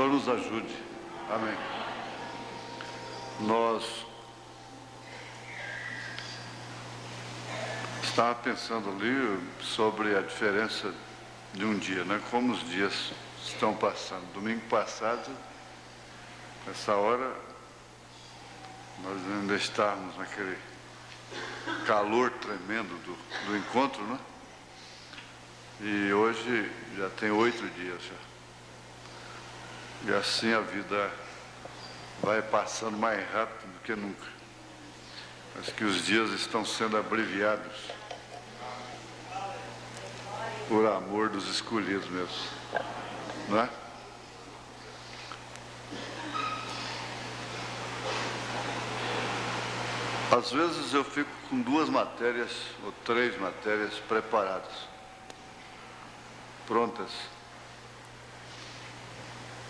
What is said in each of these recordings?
Senhor nos ajude. Amém. Nós estava pensando ali sobre a diferença de um dia, né? Como os dias estão passando. Domingo passado, nessa hora, nós ainda estávamos naquele calor tremendo do encontro, né? E hoje já tem 8 dias já. E assim a vida vai passando mais rápido do que nunca. Acho que os dias estão sendo abreviados por amor dos escolhidos mesmo, não é? Às vezes eu fico com 2 matérias ou 3 matérias preparadas, prontas,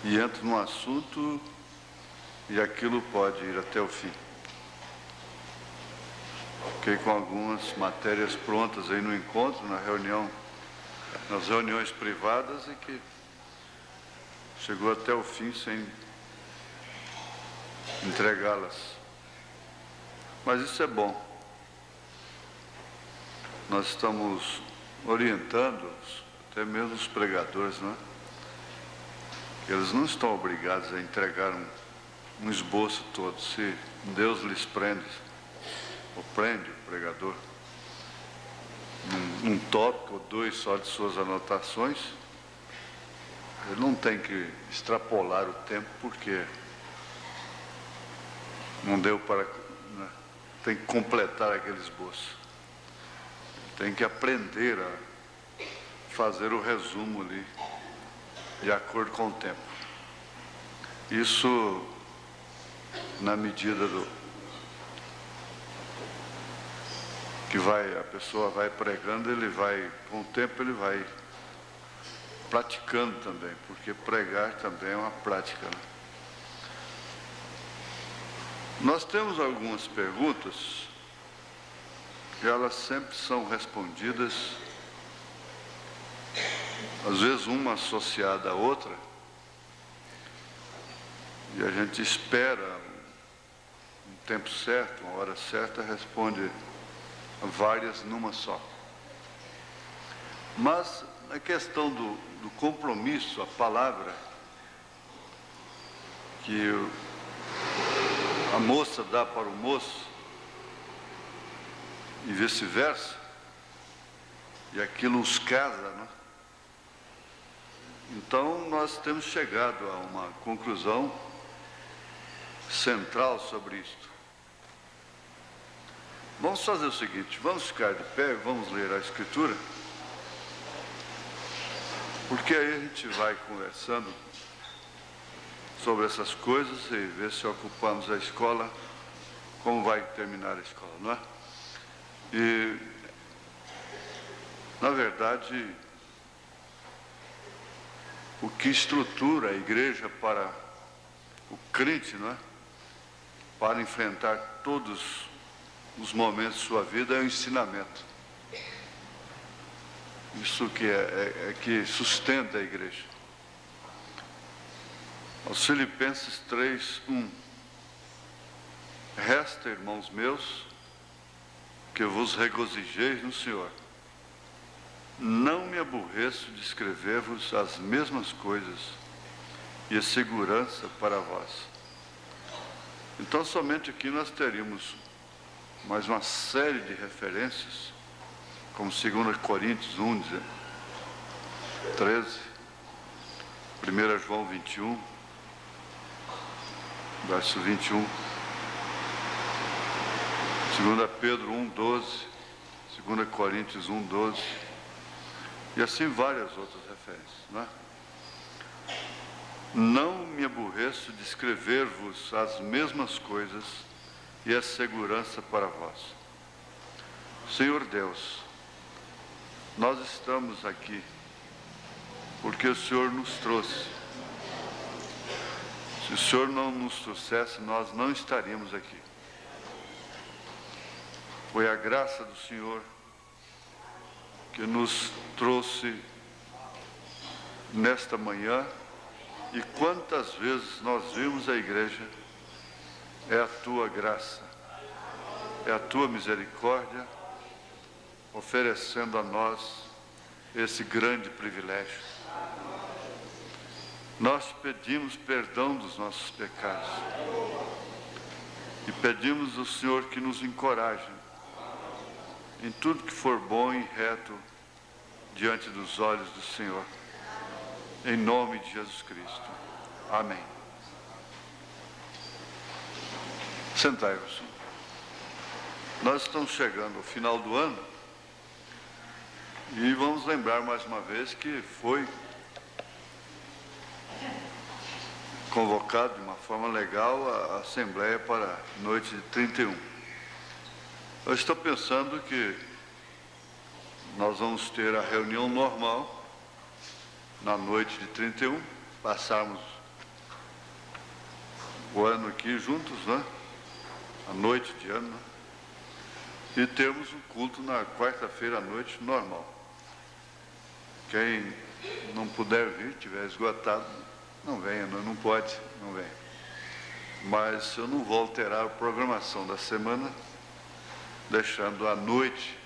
e entro num assunto e aquilo pode ir até o fim. Fiquei com algumas matérias prontas aí no encontro, nas reuniões privadas, e que chegou até o fim sem entregá-las. Mas isso é bom. Nós estamos orientando, até mesmo os pregadores, não é? Eles não estão obrigados a entregar um esboço todo. Se Deus lhes prende, ou prende o pregador, um tópico ou 2 só de suas anotações, ele não tem que extrapolar o tempo, porque não deu para, né? Tem que completar aquele esboço. Tem que aprender a fazer o resumo ali, de acordo com o tempo. Isso, na medida que a pessoa vai pregando, com o tempo ele vai praticando também, porque pregar também é uma prática, né? Nós temos algumas perguntas que elas sempre são respondidas, às vezes uma associada à outra, e a gente espera um tempo certo, uma hora certa, responde várias numa só. Mas na questão do compromisso, a palavra que a moça dá para o moço e vice-versa, e aquilo os casa, né? Então nós temos chegado a uma conclusão central sobre isto. Vamos fazer o seguinte, vamos ficar de pé, vamos ler a Escritura, porque aí a gente vai conversando sobre essas coisas e ver se ocupamos a escola, como vai terminar a escola, não é? E, na verdade, o que estrutura a igreja para o crente, não é? Para enfrentar todos os momentos de sua vida é o ensinamento. Isso que é que sustenta a igreja. Aos Filipenses 3:1. Resta, irmãos meus, que vos regozijeis no Senhor. Não me aborreço de escrever-vos as mesmas coisas, e a segurança para vós. Então, somente aqui nós teríamos mais uma série de referências, como 2 Coríntios 1, 13, 1 João 21, verso 21, 2 Pedro 1, 12, 2 Coríntios 1, 12, e assim várias outras referências, não é? Não me aborreço de escrever-vos as mesmas coisas, e a segurança para vós. Senhor Deus, nós estamos aqui porque o Senhor nos trouxe. Se o Senhor não nos trouxesse, nós não estaríamos aqui. Foi a graça do Senhor que nos trouxe nesta manhã E quantas vezes nós vimos a igreja, é a tua graça, é a tua misericórdia, oferecendo a nós esse grande privilégio. Nós pedimos perdão dos nossos pecados e pedimos ao Senhor que nos encoraje em tudo que for bom e reto diante dos olhos do Senhor. Em nome de Jesus Cristo. Amém. Sentai-vos. Nós estamos chegando ao final do ano e vamos lembrar mais uma vez que foi convocado de uma forma legal a Assembleia para a noite de 31. Eu estou pensando que nós vamos ter a reunião normal na noite de 31, passarmos o ano aqui juntos, né? A noite de ano, né? E termos um culto na quarta-feira à noite normal. Quem não puder vir, tiver esgotado, não venha, não pode, não venha. Mas eu não vou alterar a programação da semana, deixando a noite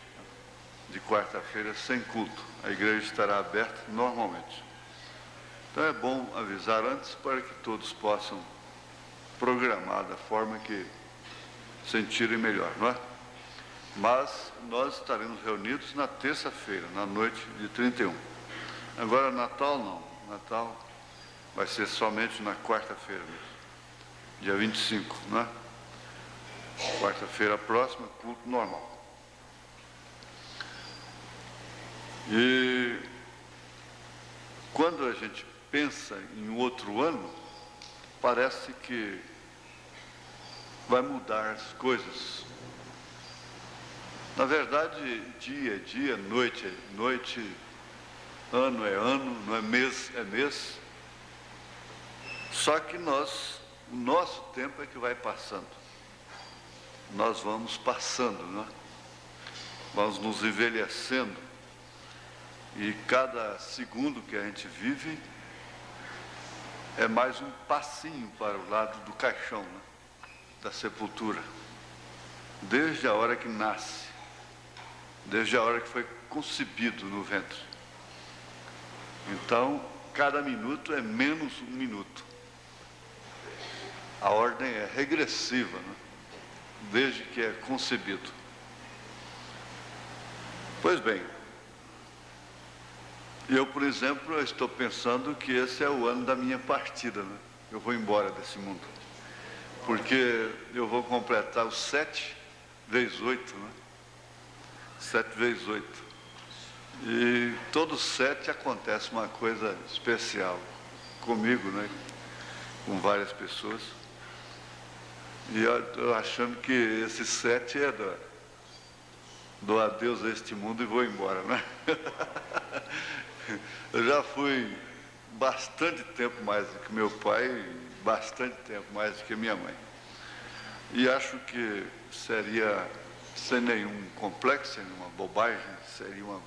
de quarta-feira sem culto. A igreja estará aberta normalmente. Então é bom avisar antes para que todos possam programar da forma que sentirem melhor, não é? Mas nós estaremos reunidos na terça-feira, na noite de 31. Agora Natal não, Natal vai ser somente na quarta-feira mesmo, dia 25, não é? Quarta-feira próxima, culto normal. E quando a gente pensa em outro ano, parece que vai mudar as coisas. Na verdade, dia é dia, noite é noite, ano é ano, não é mês, é mês. Só que o nosso tempo é que vai passando. Nós vamos passando, não é? Vamos nos envelhecendo. E cada segundo que a gente vive é mais um passinho para o lado do caixão, né? Da sepultura. Desde a hora que nasce, desde a hora que foi concebido no ventre. Então, cada minuto é menos um minuto. A ordem é regressiva, né? Desde que é concebido. Pois bem, eu, por exemplo, eu estou pensando que esse é o ano da minha partida, né? Eu vou embora desse mundo. Porque eu vou completar os 7 vezes 8, né? 7 vezes 8. E todos 7 acontece uma coisa especial comigo, né? Com várias pessoas. E eu estou achando que esse 7 é do adeus a este mundo e vou embora, né? Eu já fui bastante tempo mais do que meu pai, bastante tempo mais do que minha mãe. E acho que seria, sem nenhum complexo, sem nenhuma bobagem, seria uma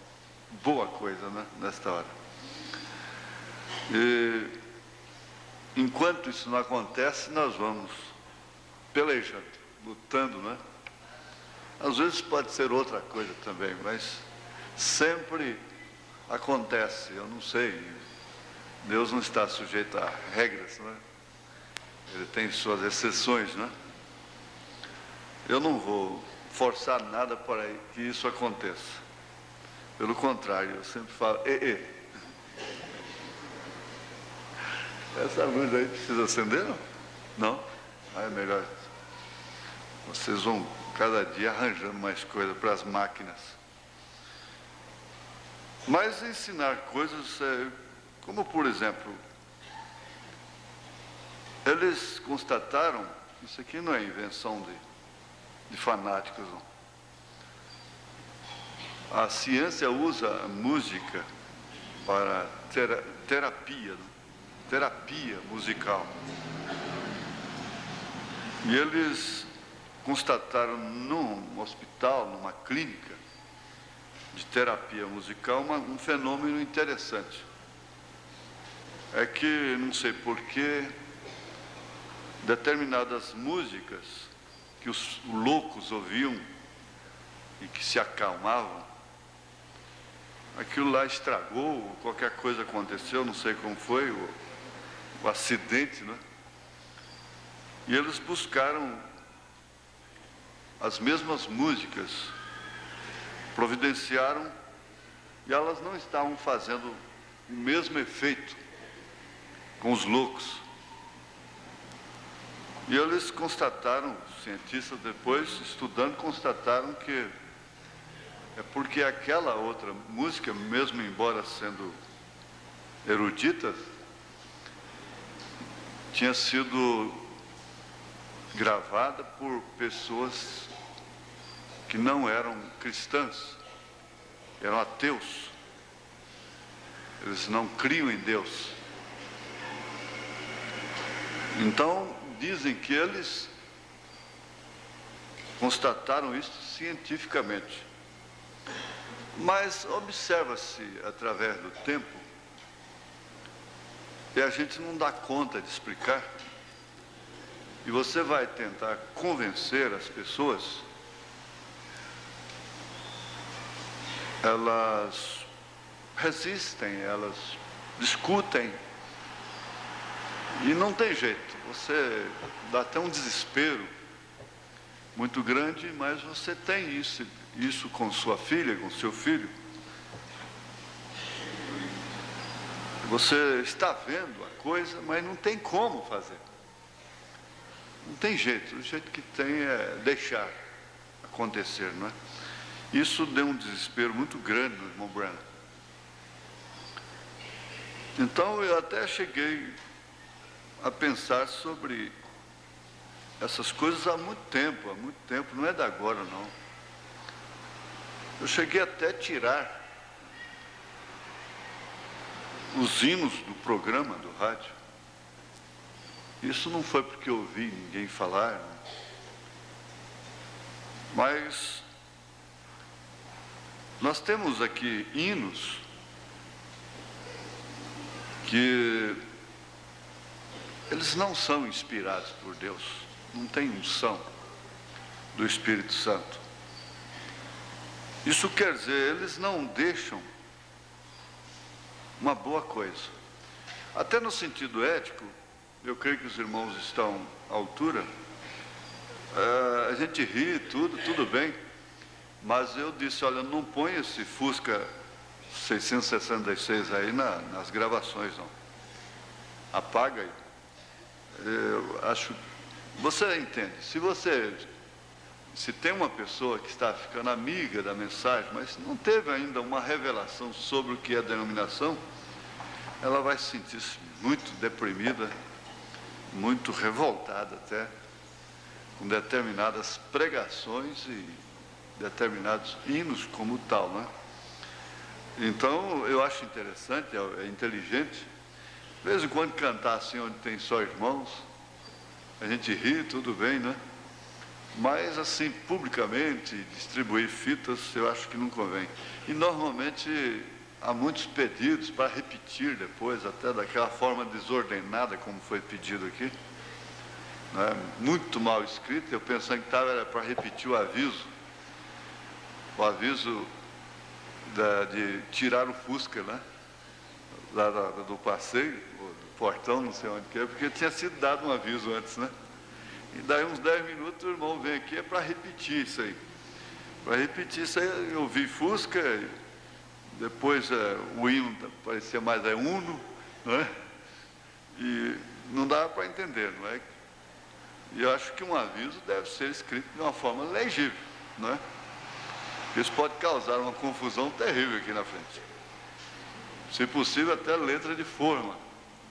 boa coisa, né, nesta hora. E enquanto isso não acontece, nós vamos pelejando, lutando, né? Às vezes pode ser outra coisa também, mas sempre acontece, eu não sei. Deus não está sujeito a regras, né? Ele tem suas exceções, né? Eu não vou forçar nada para que isso aconteça. Pelo contrário, eu sempre falo, essa luz aí precisa acender, não? Não? Ah, é melhor. Vocês vão cada dia arranjando mais coisa para as máquinas. Mas ensinar coisas, como por exemplo, eles constataram, isso aqui não é invenção de fanáticos, não. A ciência usa a música para terapia, né? Terapia musical. E eles constataram num hospital, numa clínica de terapia musical, um fenômeno interessante. é que, não sei porquê, determinadas músicas que os loucos ouviam e que se acalmavam, aquilo lá estragou, qualquer coisa aconteceu, não sei como foi, o acidente, né? E eles buscaram as mesmas músicas, providenciaram, e elas não estavam fazendo o mesmo efeito com os loucos. E eles constataram, cientistas depois, estudando, constataram que é porque aquela outra música, mesmo embora sendo erudita, tinha sido gravada por pessoas que não eram cristãs, eram ateus. Eles não criam em Deus. Então, dizem que eles constataram isso cientificamente. Mas observa-se através do tempo, e a gente não dá conta de explicar, e você vai tentar convencer as pessoas, elas resistem, elas discutem, e não tem jeito. Você dá até um desespero muito grande, mas você tem isso com sua filha, com seu filho. Você está vendo a coisa, mas não tem como fazer. Não tem jeito. O jeito que tem é deixar acontecer, não é? Isso deu um desespero muito grande no irmão Branham. Então eu até cheguei a pensar sobre essas coisas há muito tempo, não é de agora não. Eu cheguei até a tirar os hinos do programa do rádio. Isso não foi porque eu ouvi ninguém falar, né? Mas nós temos aqui hinos que eles não são inspirados por Deus, não tem unção do Espírito Santo. Isso quer dizer, eles não deixam uma boa coisa. Até no sentido ético, eu creio que os irmãos estão à altura, a gente ri, tudo bem, mas eu disse, olha, não põe esse Fusca 666 aí nas gravações, não. Apaga aí. Eu acho, você entende, se tem uma pessoa que está ficando amiga da mensagem, mas não teve ainda uma revelação sobre o que é denominação, ela vai se sentir muito deprimida, muito revoltada até, com determinadas pregações e determinados hinos como tal, né? Então, eu acho interessante, é inteligente, de vez em quando cantar assim onde tem só irmãos, a gente ri, tudo bem, né? Mas assim, publicamente, distribuir fitas, eu acho que não convém. E normalmente há muitos pedidos para repetir depois, até daquela forma desordenada como foi pedido aqui, né? Muito mal escrito. Eu pensando que era para repetir o aviso de tirar o Fusca, né? Lá do passeio, do portão, não sei onde que é, porque tinha sido dado um aviso antes, né? E daí uns 10 minutos o irmão vem aqui, é para repetir isso aí. Para repetir isso aí, eu vi Fusca, depois o hino parecia mais Uno, né? E não dava para entender, não é? E eu acho que um aviso deve ser escrito de uma forma legível, não é? Isso pode causar uma confusão terrível aqui na frente. Se possível, até letra de forma,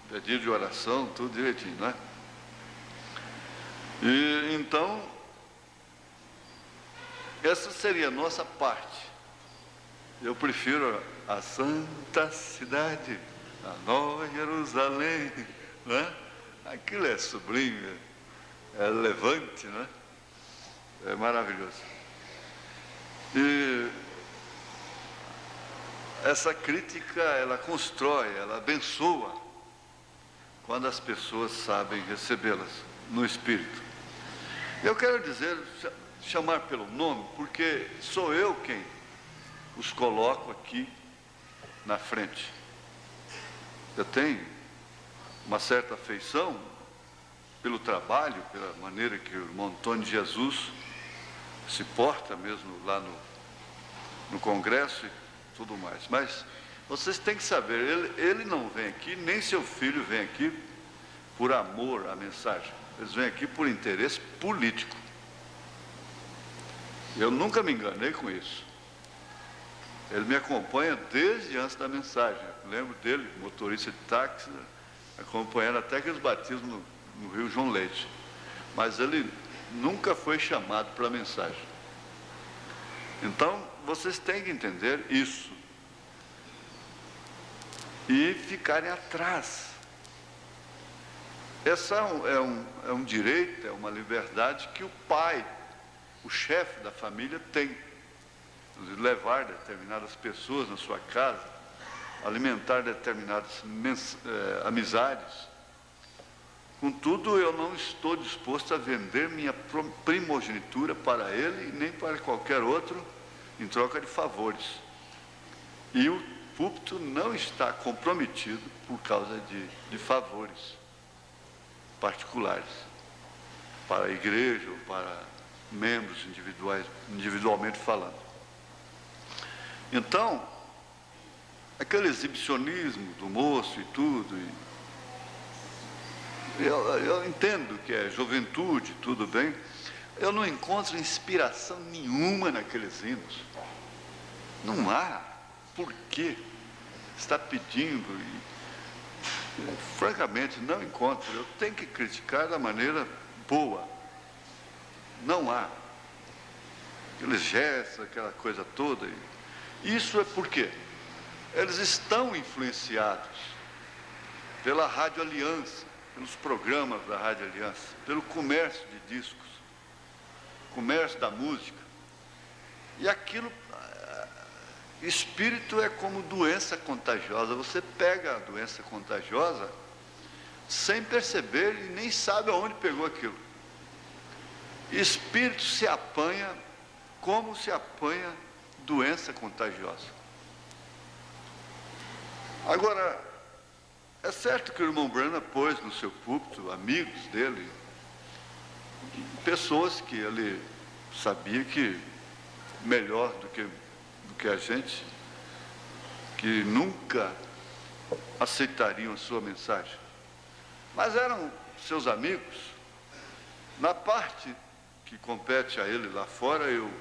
pedido de oração, tudo direitinho, não é? E então, essa seria a nossa parte. Eu prefiro a santa cidade, a Nova Jerusalém, né? Aquilo é sublime, é levante, né? É maravilhoso. E essa crítica, ela constrói, ela abençoa, quando as pessoas sabem recebê-las no Espírito. Eu quero dizer, chamar pelo nome, porque sou eu quem os coloco aqui na frente. Eu tenho uma certa afeição pelo trabalho, pela maneira que o irmão Antônio de Jesus se porta mesmo lá no Congresso e tudo mais. Mas vocês têm que saber, ele não vem aqui, nem seu filho vem aqui por amor à mensagem. Eles vêm aqui por interesse político. Eu nunca me enganei com isso. Ele me acompanha desde antes da mensagem. Eu lembro dele, motorista de táxi, acompanhando até aqueles batismos no Rio João Leite. Mas ele nunca foi chamado para a mensagem. Então, vocês têm que entender isso. E ficarem atrás. Essa é um direito, é uma liberdade que o pai, o chefe da família tem. De levar determinadas pessoas na sua casa, alimentar determinadas amizades. Contudo, eu não estou disposto a vender minha primogenitura para ele e nem para qualquer outro em troca de favores. E o púlpito não está comprometido por causa de favores particulares para a igreja ou para membros individualmente falando. Então, aquele exibicionismo do moço e tudo, eu entendo que é juventude, tudo bem, eu não encontro inspiração nenhuma naqueles hinos. Não há. Por quê? Está pedindo e, francamente, não encontro. Eu tenho que criticar da maneira boa. Não há. Aqueles gestos, aquela coisa toda. Isso é porque eles estão influenciados pela Rádio Aliança, pelos programas da Rádio Aliança, pelo comércio de discos, comércio da música. E aquilo, espírito é como doença contagiosa. Você pega a doença contagiosa sem perceber e nem sabe aonde pegou aquilo. Espírito se apanha como se apanha doença contagiosa. Agora, é certo que o irmão Branham pôs no seu púlpito amigos dele, pessoas que ele sabia que melhor do que a gente, que nunca aceitariam a sua mensagem. Mas eram seus amigos. Na parte que compete a ele lá fora, eu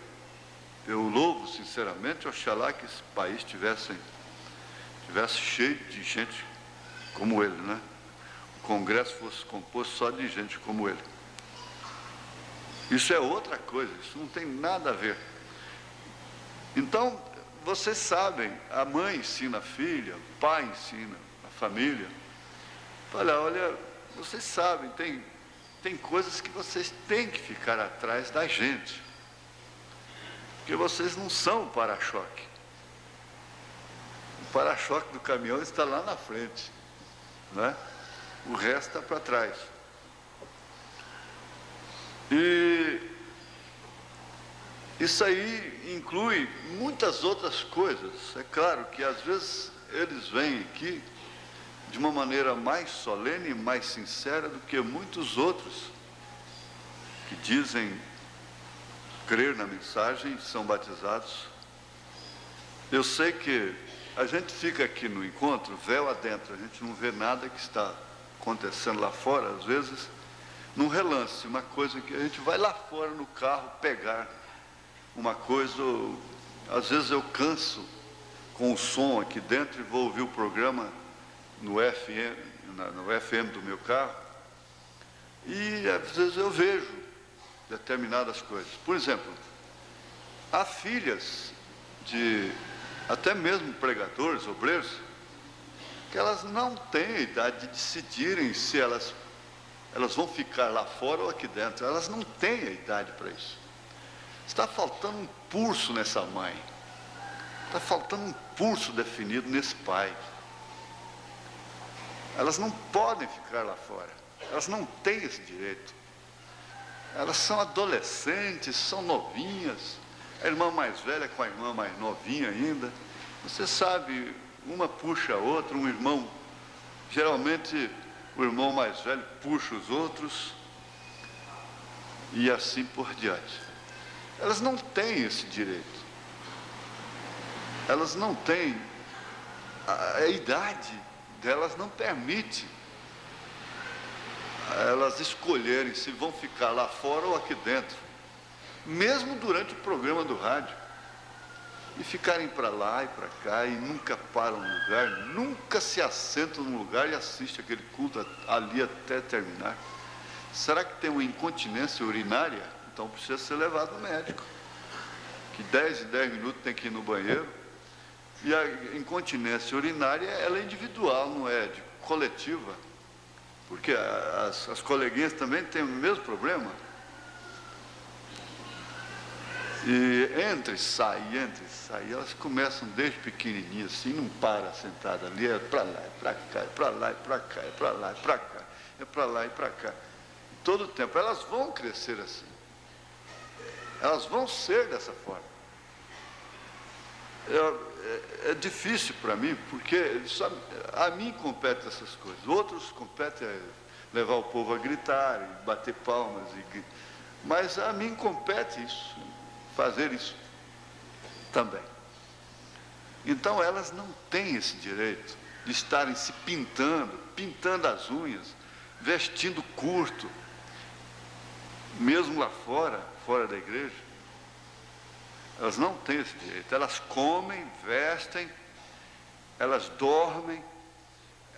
louvo sinceramente, oxalá que esse país tivesse cheio de gente como ele, né? O Congresso fosse composto só de gente como ele. Isso é outra coisa, isso não tem nada a ver. Então, vocês sabem, a mãe ensina a filha, o pai ensina a família. Olha, vocês sabem, tem coisas que vocês têm que ficar atrás da gente. Porque vocês não são o para-choque. O para-choque do caminhão está lá na frente, né? O resto está para trás. E isso aí inclui muitas outras coisas. É claro que às vezes eles vêm aqui de uma maneira mais solene, mais sincera do que muitos outros que dizem crer na mensagem e são batizados. Eu sei que a gente fica aqui no encontro, véu adentro, a gente não vê nada que está acontecendo lá fora, às vezes, num relance, uma coisa que a gente vai lá fora no carro pegar uma coisa, às vezes eu canso com o som aqui dentro e vou ouvir o programa no FM do meu carro, e às vezes eu vejo determinadas coisas. Por exemplo, há filhas de até mesmo pregadores, obreiros, que elas não têm a idade de decidirem se elas vão ficar lá fora ou aqui dentro. Elas não têm a idade para isso. Está faltando um pulso nessa mãe. Está faltando um pulso definido nesse pai. Elas não podem ficar lá fora. Elas não têm esse direito. Elas são adolescentes, são novinhas. A irmã mais velha com a irmã mais novinha ainda. Você sabe, uma puxa a outra, um irmão. Geralmente, o irmão mais velho puxa os outros. E assim por diante. Elas não têm esse direito. Elas não têm. A idade delas não permite elas escolherem se vão ficar lá fora ou aqui dentro, mesmo durante o programa do rádio, e ficarem para lá e para cá e nunca param no lugar, nunca se assentam no lugar e assistem aquele culto ali até terminar. Será que tem uma incontinência urinária? Então precisa ser levado ao médico, que 10 em 10 minutos tem que ir no banheiro. E a incontinência urinária, ela é individual, não é de coletiva. Porque as coleguinhas também têm o mesmo problema. E entra e sai, elas começam desde pequenininhas assim, não para sentada ali, é para lá, é para cá, é para lá, é para cá, é para lá, é para cá, é para lá e para cá. Todo o tempo, elas vão crescer assim. Elas vão ser dessa forma. É difícil para mim, porque a mim compete essas coisas. Outros competem levar o povo a gritar, e bater palmas, mas a mim compete isso, fazer isso também. Então elas não têm esse direito de estarem se pintando as unhas, vestindo curto, mesmo lá fora da igreja. Elas não têm esse direito. Elas comem, vestem, elas dormem,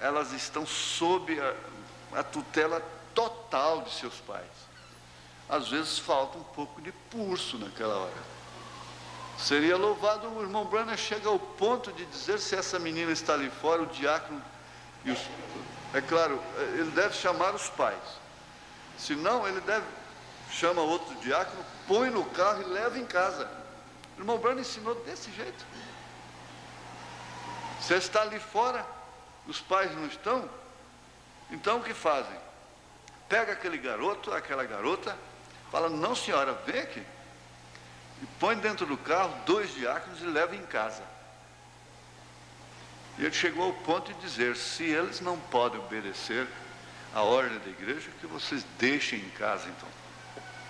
elas estão sob a tutela total de seus pais. Às vezes falta um pouco de pulso naquela hora. Seria louvado, o irmão Branham chega ao ponto de dizer, se essa menina está ali fora, o diácono, é claro, ele deve chamar os pais. Se não, ele chama outro diácono, põe no carro e leva em casa. O irmão Branham ensinou desse jeito. Você está ali fora, os pais não estão, então o que fazem? Pega aquele garoto, aquela garota, fala, não senhora, vem aqui. E põe dentro do carro 2 diáconos e leva em casa. E ele chegou ao ponto de dizer, se eles não podem obedecer a ordem da igreja, que vocês deixem em casa então.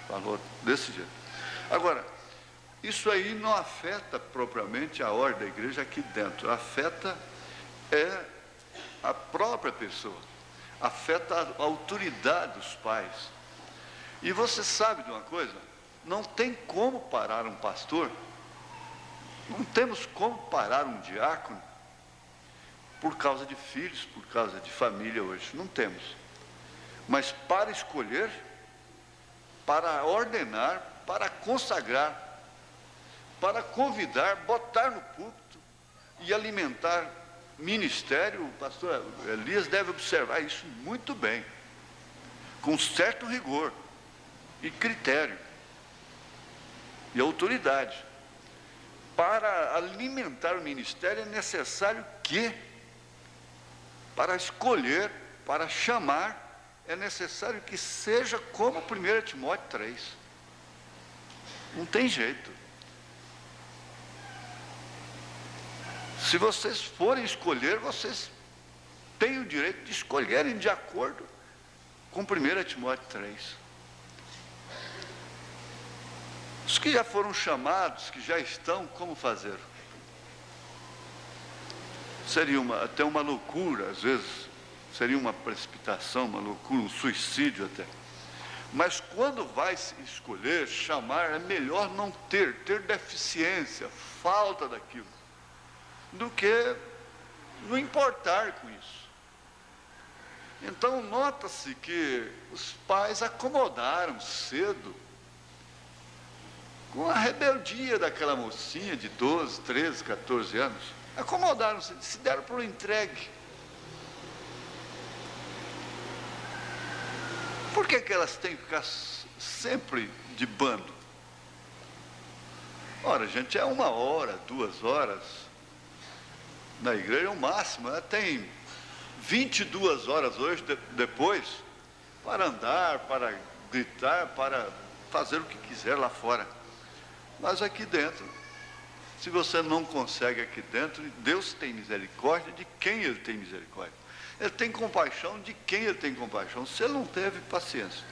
Falou desse jeito. Agora, isso aí não afeta propriamente a ordem da igreja aqui dentro, afeta a própria pessoa, afeta a autoridade dos pais. E você sabe de uma coisa? Não tem como parar um pastor, não temos como parar um diácono por causa de filhos, por causa de família hoje, não temos. Mas para escolher, para ordenar, para consagrar, para convidar, botar no púlpito e alimentar ministério, o pastor Elias deve observar isso muito bem, com certo rigor e critério e autoridade. Para alimentar o ministério é necessário que, para escolher, para chamar, é necessário que seja como 1 Timóteo 3. Não tem jeito. Se vocês forem escolher, vocês têm o direito de escolherem de acordo com 1 Timóteo 3. Os que já foram chamados, que já estão, como fazer? Seria até uma loucura, às vezes, seria uma precipitação, uma loucura, um suicídio até. Mas quando vai se escolher, chamar, é melhor não ter deficiência, falta daquilo, do que não importar com isso. Então, nota-se que os pais acomodaram cedo com a rebeldia daquela mocinha de 12, 13, 14 anos. Acomodaram-se, se deram por entregue. Por que elas têm que ficar sempre de bando? Ora, gente, é 1 hora, 2 horas na igreja, é o máximo. Ela tem 22 horas hoje, depois, para andar, para gritar, para fazer o que quiser lá fora. Mas aqui dentro, se você não consegue aqui dentro, Deus tem misericórdia de quem Ele tem misericórdia. Ele tem compaixão de quem Ele tem compaixão. Se Ele não teve, paciência.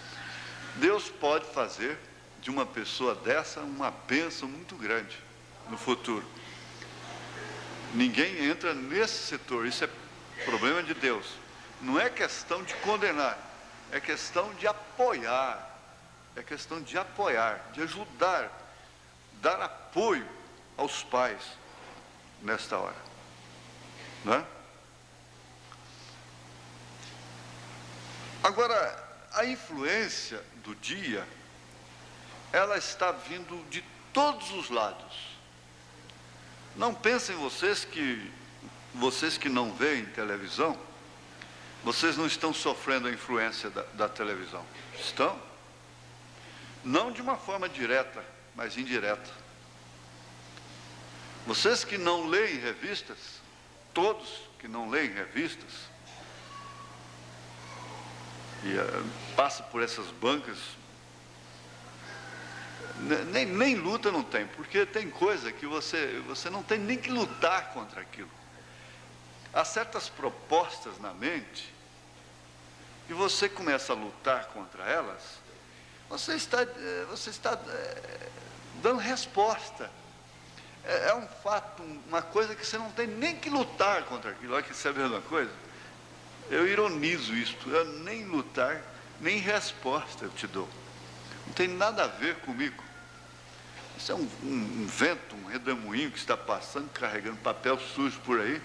Deus pode fazer de uma pessoa dessa uma bênção muito grande no futuro. Ninguém entra nesse setor, isso é problema de Deus. Não é questão de condenar, é questão de apoiar. É questão de apoiar, de ajudar, dar apoio aos pais nesta hora. Não é? Agora, a influência do dia, ela está vindo de todos os lados. Não pensem vocês que não veem televisão, vocês não estão sofrendo a influência da televisão. Estão? Não de uma forma direta, mas indireta. Vocês que não leem revistas, todos que não leem revistas, e passa por essas bancas, nem luta não tem, porque tem coisa que você não tem nem que lutar contra aquilo. Há certas propostas na mente, e você começa a lutar contra elas, você está dando resposta. É um fato, uma coisa que você não tem nem que lutar contra aquilo. Olha que sabe uma coisa? Eu ironizo isto, eu nem lutar, nem resposta eu te dou. Não tem nada a ver comigo. Isso é um vento, um redemoinho que está passando, carregando papel sujo por aí,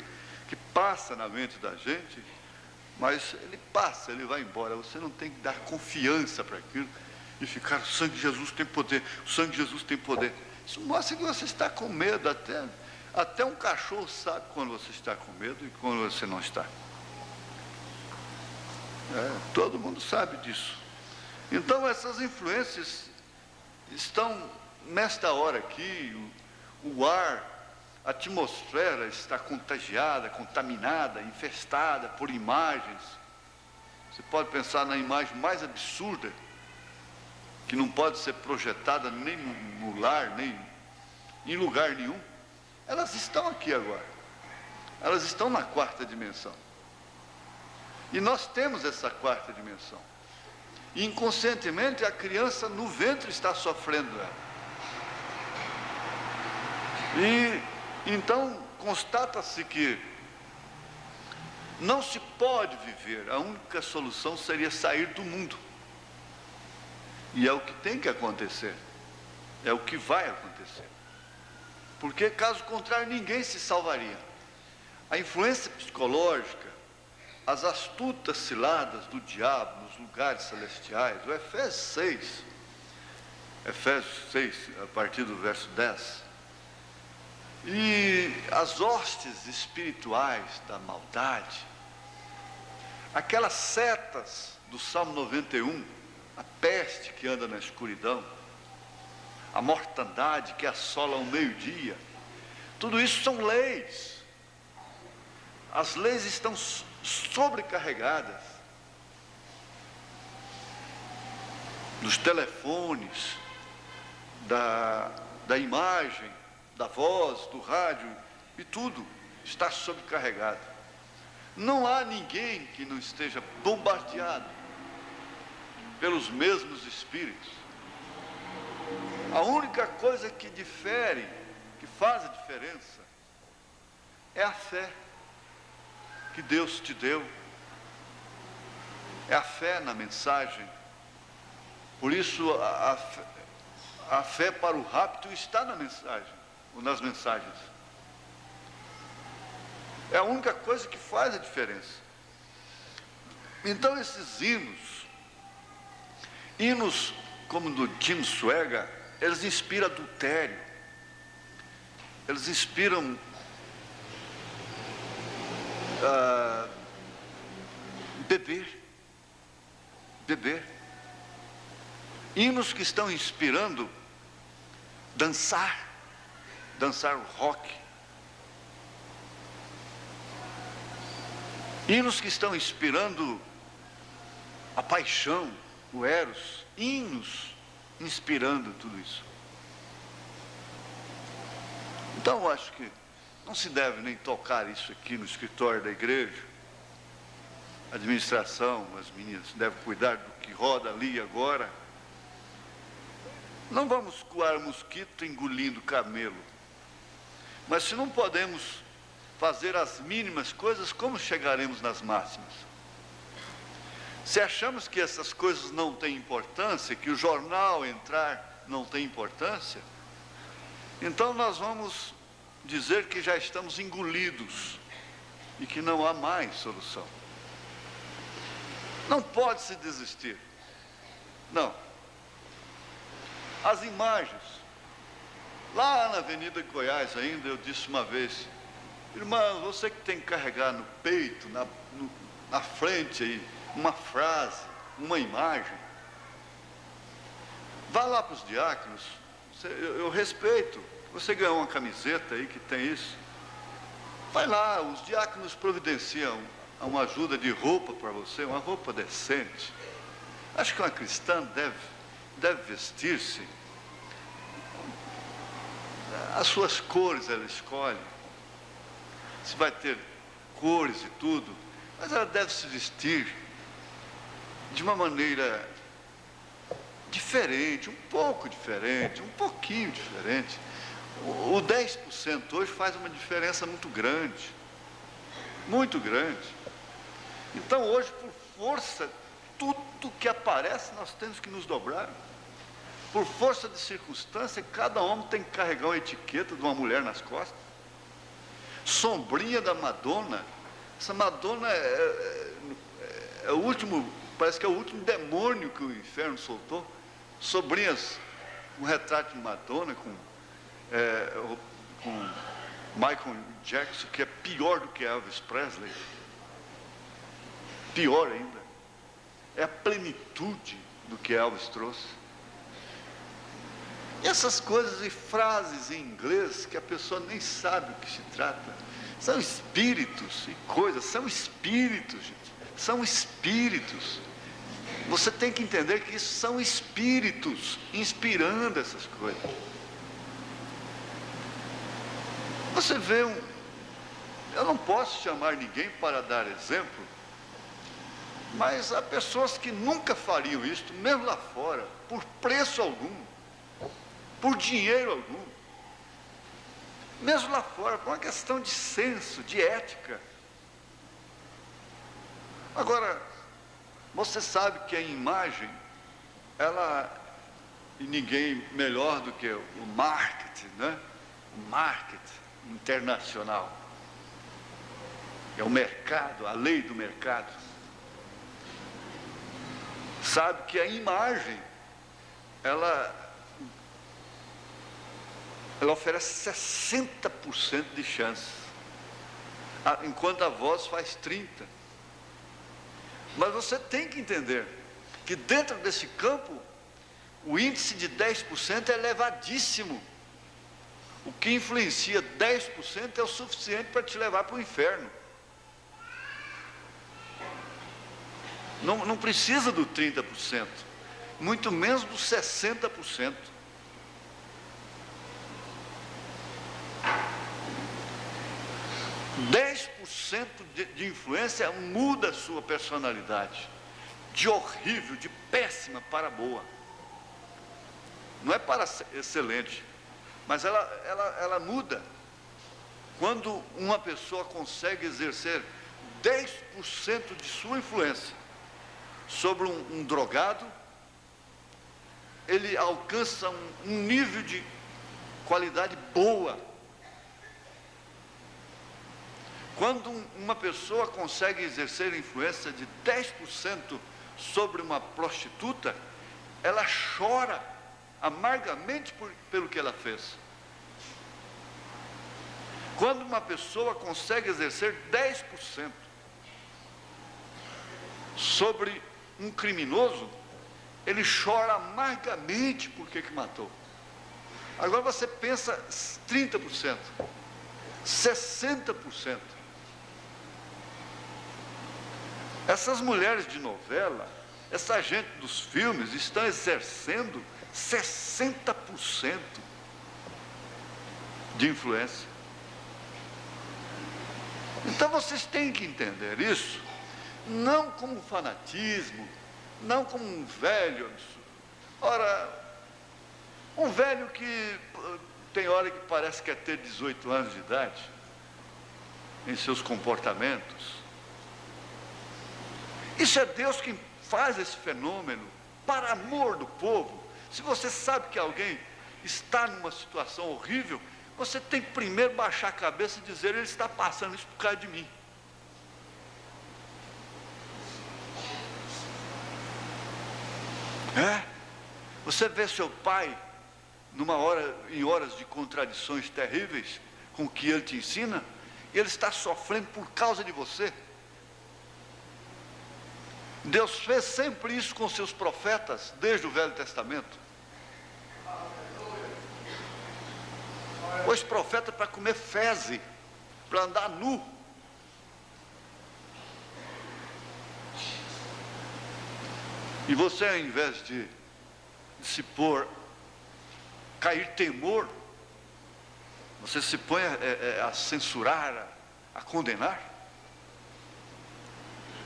que passa na mente da gente, mas ele passa, ele vai embora. Você não tem que dar confiança para aquilo e ficar, o sangue de Jesus tem poder, o sangue de Jesus tem poder. Isso mostra que você está com medo, até um cachorro sabe quando você está com medo e quando você não está. Todo mundo sabe disso. Então essas influências estão nesta hora aqui, o ar, a atmosfera está contagiada, contaminada, infestada por imagens. Você pode pensar na imagem mais absurda, que não pode ser projetada nem no lar, nem em lugar nenhum. Elas estão aqui agora. Elas estão na quarta dimensão. E nós temos essa quarta dimensão. E inconscientemente a criança no ventre está sofrendo ela. E então constata-se que não se pode viver, a única solução seria sair do mundo. E é o que tem que acontecer, é o que vai acontecer. Porque caso contrário ninguém se salvaria. A influência psicológica, as astutas ciladas do diabo nos lugares celestiais, o Efésios 6, a partir do verso 10, e as hostes espirituais da maldade, aquelas setas do Salmo 91, a peste que anda na escuridão, a mortandade que assola ao meio-dia, tudo isso são leis. As leis estão sobrecarregadas dos telefones, da imagem, da voz, do rádio, e tudo está sobrecarregado. Não há ninguém que não esteja bombardeado pelos mesmos espíritos. A única coisa que difere, que faz a diferença, é a fé que Deus te deu, é a fé na mensagem. Por isso a fé para o rapto está na mensagem, ou nas mensagens. É a única coisa que faz a diferença. Então esses hinos como do Tim Swagger, eles inspiram adultério, eles inspiram beber. Hinos que estão inspirando dançar o rock. hinos que estão inspirando a paixão, o eros, hinos inspirando tudo isso. Então eu acho que não se deve nem tocar isso aqui no escritório da igreja. A administração, as meninas devem cuidar do que roda ali agora. Não vamos coar mosquito engolindo camelo. Mas se não podemos fazer as mínimas coisas, como chegaremos nas máximas? Se achamos que essas coisas não têm importância, que o jornal entrar não tem importância, então nós vamos dizer que já estamos engolidos e que não há mais solução. Não pode se desistir. Não. As imagens. Lá na Avenida Goiás ainda, eu disse uma vez, irmão, você que tem que carregar no peito, na frente aí, uma frase, uma imagem, vá lá para os diáconos, eu respeito, você ganhou uma camiseta aí que tem isso, vai lá, os diáconos providenciam uma ajuda de roupa para você, uma roupa decente. Acho que uma cristã deve vestir-se, as suas cores ela escolhe, se vai ter cores e tudo, mas ela deve se vestir de uma maneira diferente, um pouco diferente, um pouquinho diferente. O 10% hoje faz uma diferença muito grande, muito grande. Então hoje, por força, tudo que aparece nós temos que nos dobrar. Por força de circunstância, cada homem tem que carregar uma etiqueta de uma mulher nas costas. Sombrinha da Madonna. Essa Madonna é o último, parece que é o último demônio que o inferno soltou. Sobrinhas, um retrato de Madonna com Michael Jackson, que é pior do que Elvis Presley. Pior ainda. É a plenitude do que Elvis trouxe. E essas coisas e frases em inglês que a pessoa nem sabe o que se trata. São espíritos e coisas, são espíritos, gente. São espíritos. Você tem que entender que isso são espíritos inspirando essas coisas. Você vê eu não posso chamar ninguém para dar exemplo, mas há pessoas que nunca fariam isto, mesmo lá fora, por preço algum, por dinheiro algum, mesmo lá fora, por uma questão de senso, de ética. Agora, você sabe que a imagem, e ninguém melhor do que o marketing, né? O marketing internacional, é o mercado, a lei do mercado, sabe que a imagem, ela oferece 60% de chance, enquanto a voz faz 30%. Mas você tem que entender que dentro desse campo, o índice de 10% é elevadíssimo. O que influencia 10% é o suficiente para te levar para o inferno. Não precisa do 30%, muito menos do 60%. De influência muda a sua personalidade, de horrível, de péssima para boa. Não é para excelente, mas ela muda. Quando uma pessoa consegue exercer 10% de sua influência sobre um drogado, ele alcança um nível de qualidade boa. Quando uma pessoa consegue exercer influência de 10% sobre uma prostituta, ela chora amargamente pelo que ela fez. Quando uma pessoa consegue exercer 10% sobre um criminoso, ele chora amargamente porque que matou. Agora você pensa 30%, 60%. Essas mulheres de novela, essa gente dos filmes estão exercendo 60% de influência. Então vocês têm que entender isso, não como fanatismo, não como um velho absurdo. Ora, um velho que tem hora que parece que quer ter 18 anos de idade, em seus comportamentos. Isso é Deus quem faz esse fenômeno, para amor do povo. Se você sabe que alguém está numa situação horrível, você tem que primeiro baixar a cabeça e dizer: ele está passando isso por causa de mim. Você vê seu pai em horas de contradições terríveis com o que ele te ensina, ele está sofrendo por causa de você. Deus fez sempre isso com seus profetas, desde o Velho Testamento. Pôs profeta para comer fezes, para andar nu. E você, ao invés de se pôr, cair temor, você se põe a censurar, a condenar.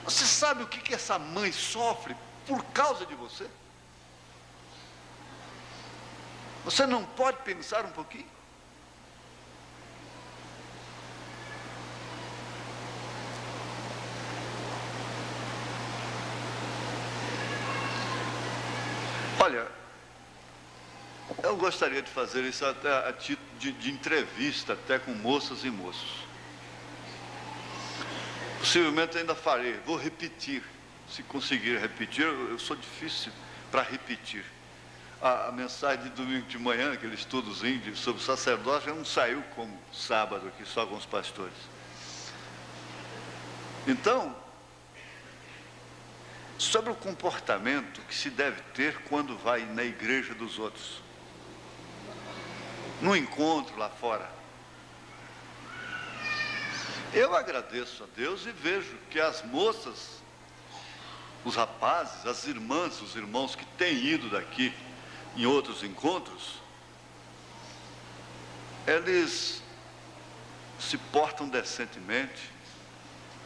Você sabe o que essa mãe sofre por causa de você? Você não pode pensar um pouquinho? Olha, eu gostaria de fazer isso até a título de entrevista, até com moças e moços. Possivelmente ainda farei, vou repetir, se conseguir repetir. Eu sou difícil para repetir. A mensagem de domingo de manhã, aquele estudozinho sobre sacerdócio, não saiu como sábado aqui, só com os pastores. Então, sobre o comportamento que se deve ter quando vai na igreja dos outros, no encontro lá fora. Eu agradeço a Deus e vejo que as moças, os rapazes, as irmãs, os irmãos que têm ido daqui em outros encontros, eles se portam decentemente,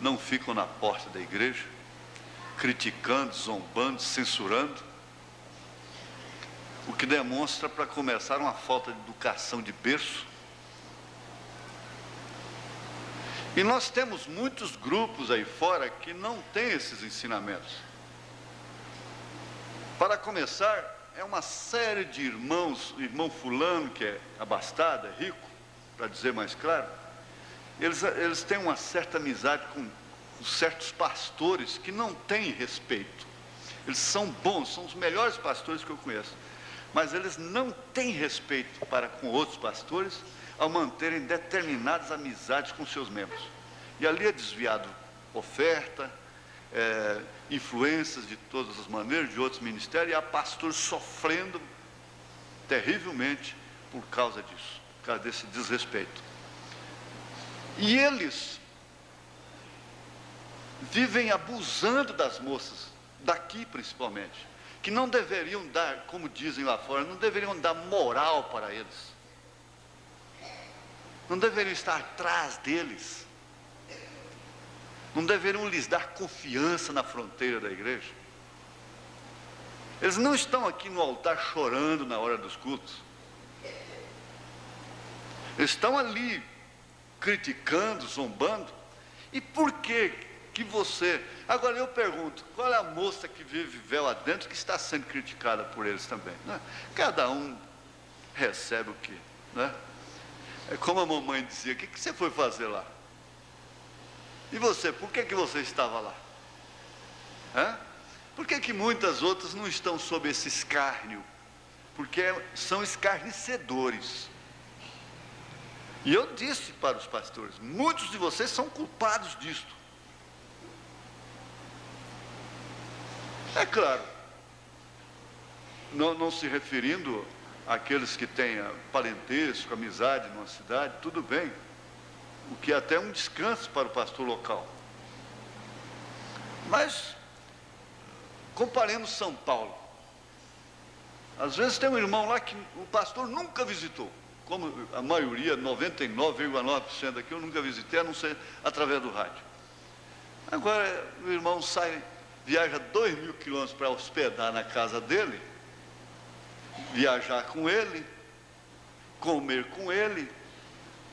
não ficam na porta da igreja, criticando, zombando, censurando, o que demonstra, para começar, uma falta de educação de berço. E nós temos muitos grupos aí fora que não têm esses ensinamentos. Para começar, é uma série de irmãos, irmão fulano que é abastado, é rico, para dizer mais claro, eles têm uma certa amizade com certos pastores que não têm respeito. Eles são bons, são os melhores pastores que eu conheço, mas eles não têm respeito para com outros pastores ao manterem determinadas amizades com seus membros. E ali é desviado oferta, influências de todas as maneiras, de outros ministérios, e há pastores sofrendo terrivelmente por causa disso, por causa desse desrespeito. E eles vivem abusando das moças, daqui principalmente, que não deveriam dar, como dizem lá fora, não deveriam dar moral para eles, não deveriam estar atrás deles, não deveriam lhes dar confiança na fronteira da igreja. Eles não estão aqui no altar chorando na hora dos cultos, eles estão ali criticando, zombando. E por que você... Agora eu pergunto, qual é a moça que vive véu adentro que está sendo criticada por eles também, né? Cada um recebe o que, né? É como a mamãe dizia: o que você foi fazer lá? E você, por que você estava lá? Por que muitas outras não estão sob esse escárnio? Porque são escarnecedores. E eu disse para os pastores: muitos de vocês são culpados disto. É claro, não se referindo àqueles que têm parentesco, amizade numa cidade, tudo bem, o que é até um descanso para o pastor local. Mas, comparemos São Paulo. Às vezes tem um irmão lá que o pastor nunca visitou. Como a maioria, 99,9% aqui, eu nunca visitei, a não ser através do rádio. Agora, o irmão viaja 2.000 quilômetros para hospedar na casa dele, viajar com ele, comer com ele,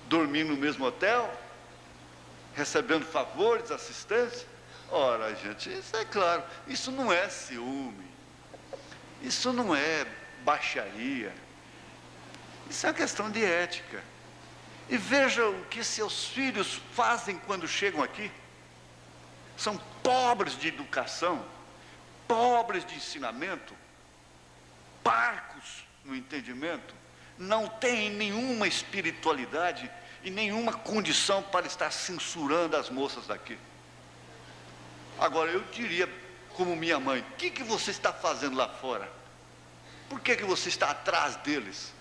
dormir no mesmo hotel, recebendo favores, assistência. Ora, gente, isso é claro, isso não é ciúme, isso não é baixaria, isso é uma questão de ética. E veja o que seus filhos fazem quando chegam aqui. São pobres de educação, pobres de ensinamento, parcos no entendimento, não têm nenhuma espiritualidade e nenhuma condição para estar censurando as moças daqui. Agora, eu diria, como minha mãe, o que você está fazendo lá fora? Por que você está atrás deles?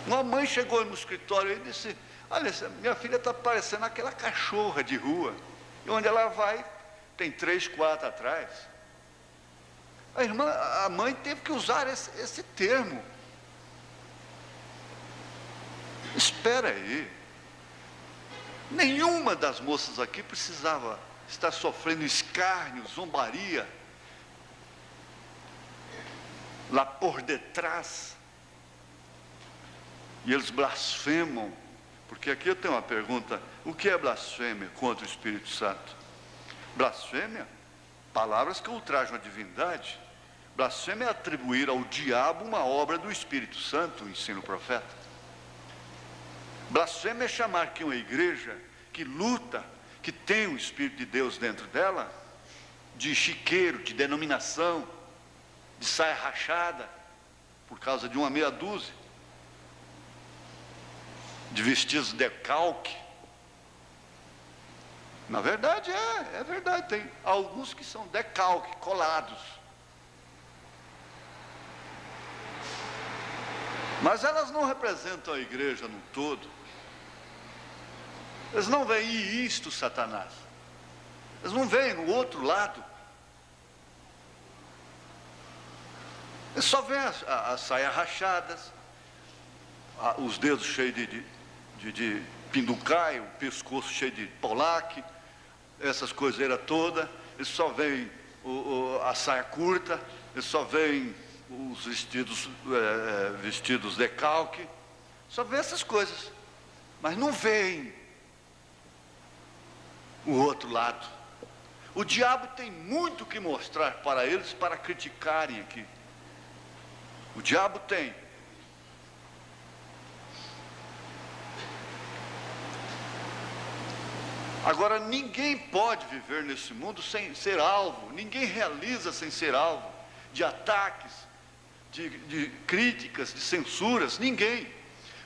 Uma mãe chegou no escritório e disse: olha, minha filha está parecendo aquela cachorra de rua, e onde ela vai, tem 3, 4 atrás. A mãe teve que usar esse termo. Espera aí, nenhuma das moças aqui precisava estar sofrendo escárnio, zombaria, lá por detrás. E eles blasfemam, porque aqui eu tenho uma pergunta: o que é blasfêmia contra o Espírito Santo? Blasfêmia, palavras que ultrajam a divindade. Blasfêmia é atribuir ao diabo uma obra do Espírito Santo, ensina o profeta. Blasfêmia é chamar que uma igreja que luta, que tem o Espírito de Deus dentro dela, de chiqueiro, de denominação, de saia rachada, por causa de uma meia dúzia, de vestidos decalque. Na verdade é verdade, tem alguns que são decalque, colados. Mas elas não representam a igreja no todo. Eles não veem isto, Satanás. Eles não veem no outro lado. Eles só veem as saias rachadas, os dedos cheios de pinducai, o pescoço cheio de polaque, essas coiseiras todas. Eles só veem a saia curta, eles só veem os vestidos decalque, só vê essas coisas, mas não veem o outro lado. O diabo tem muito que mostrar para eles, para criticarem aqui. O diabo tem. Agora, ninguém pode viver nesse mundo sem ser alvo, ninguém realiza sem ser alvo de ataques, de críticas, de censuras, ninguém.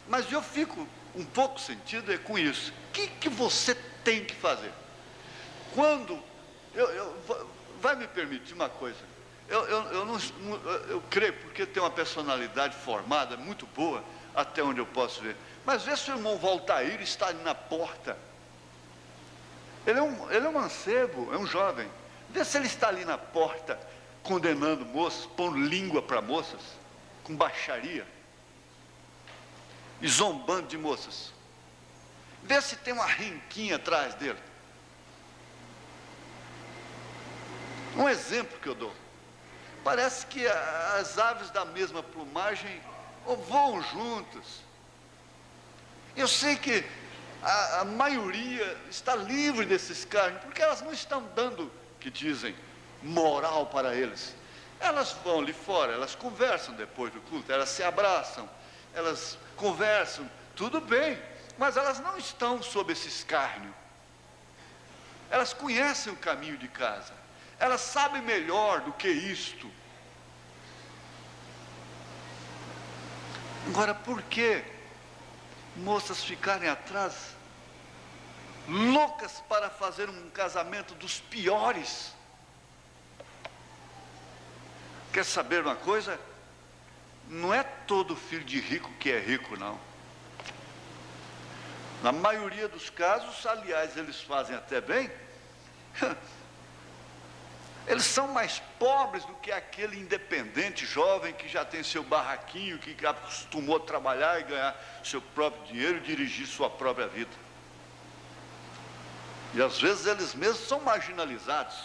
Mas eu fico um pouco sentido com isso. O que você tem que fazer? Quando, vai me permitir uma coisa, eu creio, porque tem uma personalidade formada, muito boa, até onde eu posso ver, mas vê se o irmão Valtair está ali na porta. Ele é um mancebo, é um jovem, vê se ele está ali na porta, condenando moças, pondo língua para moças, com baixaria, e zombando de moças. Vê se tem uma rinquinha atrás dele. Um exemplo que eu dou: parece que as aves da mesma plumagem voam juntas. Eu sei que a maioria está livre desses escárnio, porque elas não estão dando, que dizem, moral para eles. Elas vão ali fora, elas conversam depois do culto, elas se abraçam, elas conversam, tudo bem, mas elas não estão sob esse escárnio. Elas conhecem o caminho de casa, elas sabem melhor do que isto. Agora, por que moças ficarem atrás, loucas para fazer um casamento dos piores? Quer saber uma coisa? Não é todo filho de rico que é rico, não. Na maioria dos casos, aliás, eles fazem até bem. Eles são mais pobres do que aquele independente jovem que já tem seu barraquinho, que acostumou a trabalhar e ganhar seu próprio dinheiro e dirigir sua própria vida. E às vezes eles mesmos são marginalizados.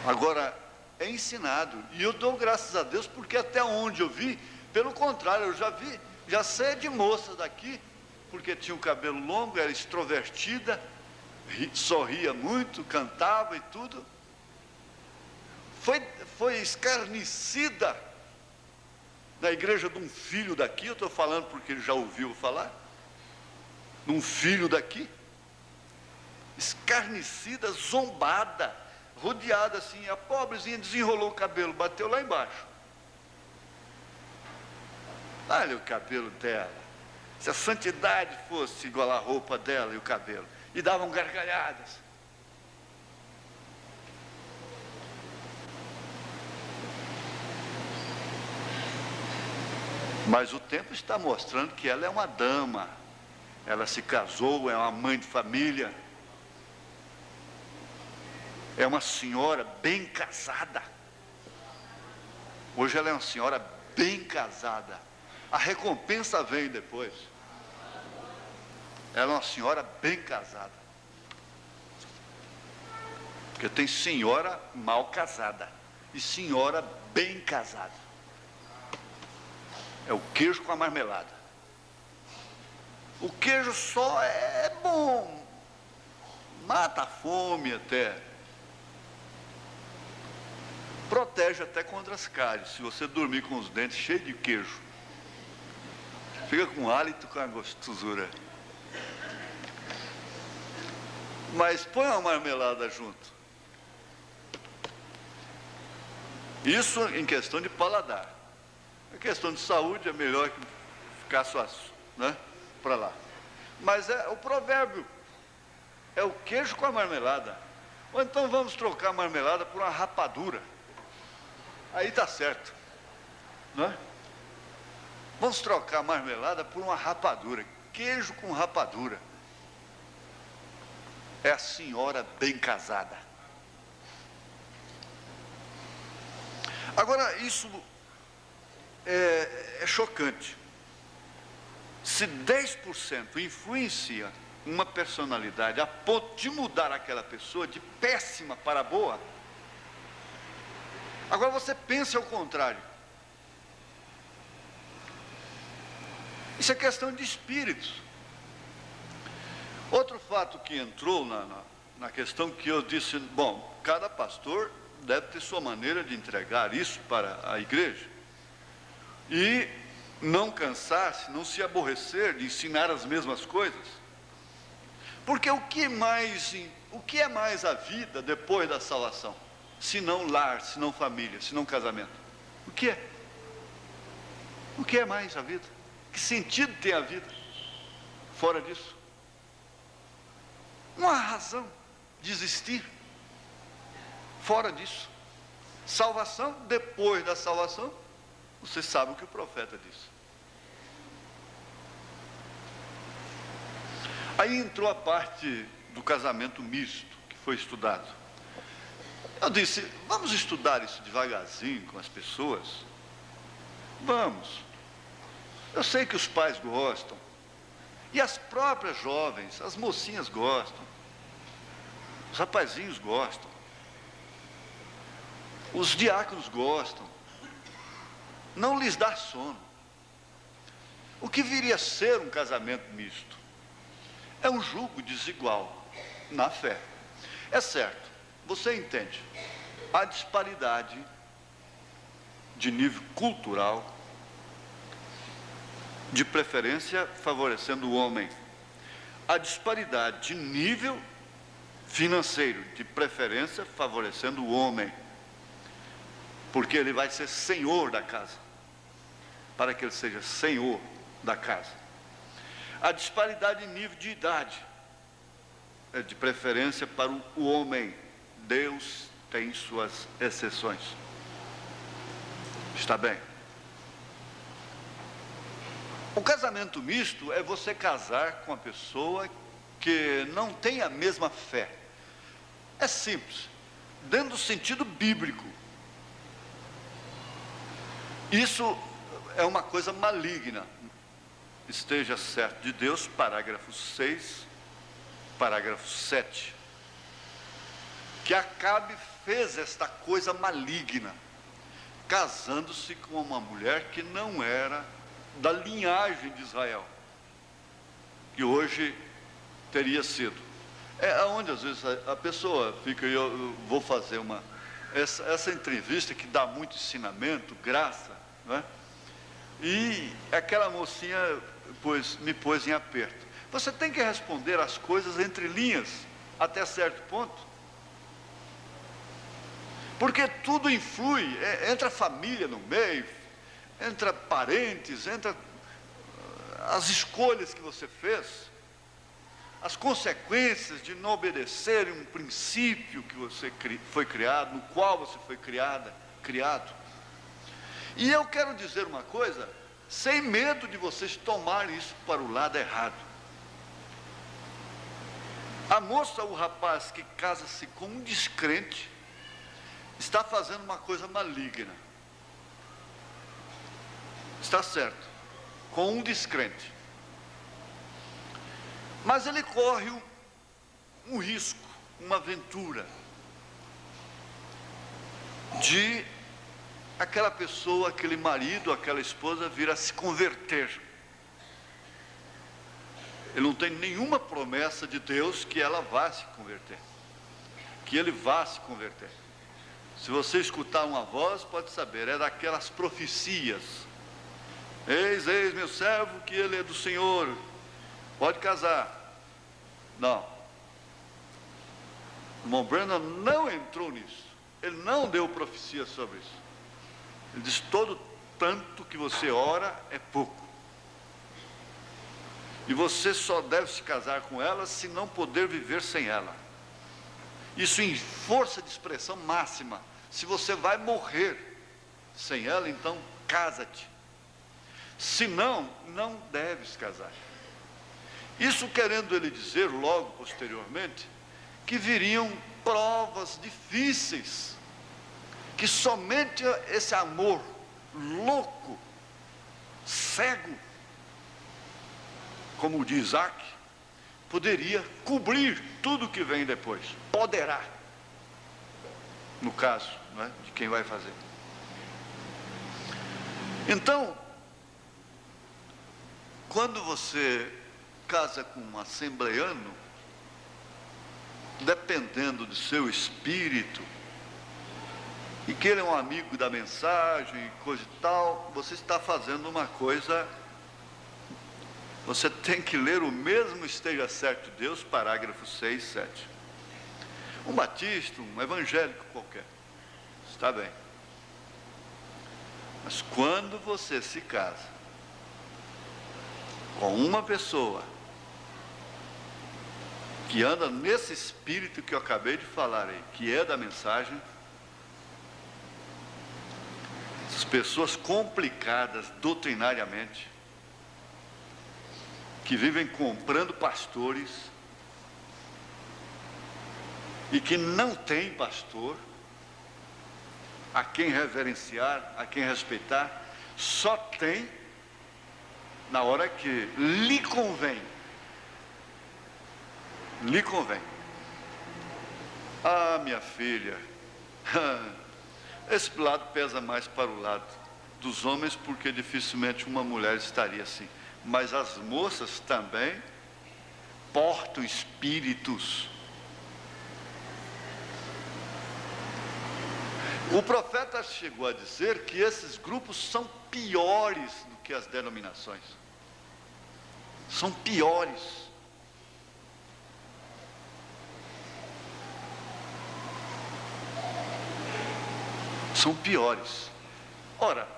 Agora, é ensinado. E eu dou graças a Deus, porque até onde eu vi, pelo contrário, eu já sei de moça daqui, porque tinha o cabelo longo, era extrovertida, sorria muito, cantava e tudo. Foi escarnecida na igreja de um filho daqui, eu estou falando porque ele já ouviu falar, de um filho daqui, escarnecida, zombada, rodeada assim, a pobrezinha desenrolou o cabelo, bateu lá embaixo. Olha o cabelo dela. Se a santidade fosse igual a roupa dela e o cabelo. E davam gargalhadas. Mas o tempo está mostrando que ela é uma dama. Ela se casou, é uma mãe de família. É uma senhora bem casada. Hoje ela é uma senhora bem casada. A recompensa vem depois. Ela é uma senhora bem casada. Porque tem senhora mal casada e senhora bem casada. É o queijo com a marmelada. O queijo só é bom, mata a fome até, protege até contra as cáries. Se você dormir com os dentes cheios de queijo, fica com hálito, com a gostosura. Mas põe uma marmelada junto. Isso em questão de paladar. Em questão de saúde é melhor que ficar só, né, para lá. Mas o provérbio é o queijo com a marmelada. Ou então vamos trocar a marmelada por uma rapadura. Aí está certo, né? Vamos trocar a marmelada por uma rapadura. Queijo com rapadura. É a senhora bem casada. Agora, isso é chocante. Se 10% influencia uma personalidade a ponto de mudar aquela pessoa de péssima para boa, agora você pensa ao contrário. Isso é questão de espíritos. Outro fato que entrou na questão que eu disse, bom, cada pastor deve ter sua maneira de entregar isso para a igreja. E não cansar-se, não se aborrecer de ensinar as mesmas coisas. Porque o que é mais a vida depois da salvação? Se não lar, se não família, se não casamento. O que é? O que é mais a vida? Que sentido tem a vida fora disso? Não há razão de existir fora disso. Salvação, depois da salvação, você sabe o que o profeta disse. Aí entrou a parte do casamento misto, que foi estudado. Eu disse, vamos estudar isso devagarzinho com as pessoas? Vamos. Eu sei que os pais gostam, e as próprias jovens, as mocinhas gostam, os rapazinhos gostam, os diáconos gostam, não lhes dá sono. O que viria a ser um casamento misto? É um julgo desigual na fé. É certo, você entende, a disparidade de nível cultural, de preferência favorecendo o homem, a disparidade de nível financeiro, de preferência favorecendo o homem, porque ele vai ser senhor da casa, para que ele seja senhor da casa. A disparidade de nível de idade, é de preferência para o homem. Deus tem suas exceções. Está bem? O casamento misto é você casar com uma pessoa que não tem a mesma fé. É simples, dentro do sentido bíblico. Isso é uma coisa maligna. Esteja certo de Deus, parágrafo 6, parágrafo 7. Que Acabe fez esta coisa maligna, casando-se com uma mulher que não era da linhagem de Israel, que hoje teria sido. É onde às vezes a pessoa fica, eu vou fazer essa entrevista que dá muito ensinamento, graça, não é? E aquela mocinha me pôs em aperto. Você tem que responder as coisas entre linhas, até certo ponto, porque tudo influi, entra a família no meio, entra parentes, entra as escolhas que você fez, as consequências de não obedecer um princípio que você foi criado, no qual você foi criado. E eu quero dizer uma coisa, sem medo de vocês tomarem isso para o lado errado. A moça, o rapaz que casa-se com um descrente, está fazendo uma coisa maligna. Está certo, com um descrente. Mas ele corre um risco, uma aventura, de aquela pessoa, aquele marido, aquela esposa vir a se converter. Ele não tem nenhuma promessa de Deus que ela vá se converter, que ele vá se converter. Se você escutar uma voz, pode saber, é daquelas profecias. Eis meu servo, que ele é do Senhor, pode casar. Não. O irmão Branham não entrou nisso. Ele não deu profecia sobre isso. Ele diz, todo tanto que você ora é pouco. E você só deve se casar com ela se não poder viver sem ela. Isso em força de expressão máxima. Se você vai morrer sem ela, então casa-te. Se não, não deves casar. Isso querendo ele dizer, logo posteriormente, que viriam provas difíceis, que somente esse amor louco, cego, como o de Isaac, poderia cobrir tudo que vem depois. Poderá, no caso, não é, de quem vai fazer. Então, quando você casa com um assembleano, dependendo do seu espírito, e que ele é um amigo da mensagem, coisa e tal, você está fazendo uma coisa, você tem que ler o mesmo esteja certo de Deus, parágrafo 6, 7. Um batista, um evangélico qualquer, está bem. Mas quando você se casa com uma pessoa que anda nesse espírito que eu acabei de falar aí, que é da mensagem, essas pessoas complicadas doutrinariamente, que vivem comprando pastores e que não tem pastor a quem reverenciar, a quem respeitar, só tem na hora que lhe convém. Lhe convém. Ah, minha filha, esse lado pesa mais para o lado dos homens, porque dificilmente uma mulher estaria assim. Mas as moças também portam espíritos. O profeta chegou a dizer que esses grupos são piores do que as denominações. São piores. São piores. Ora,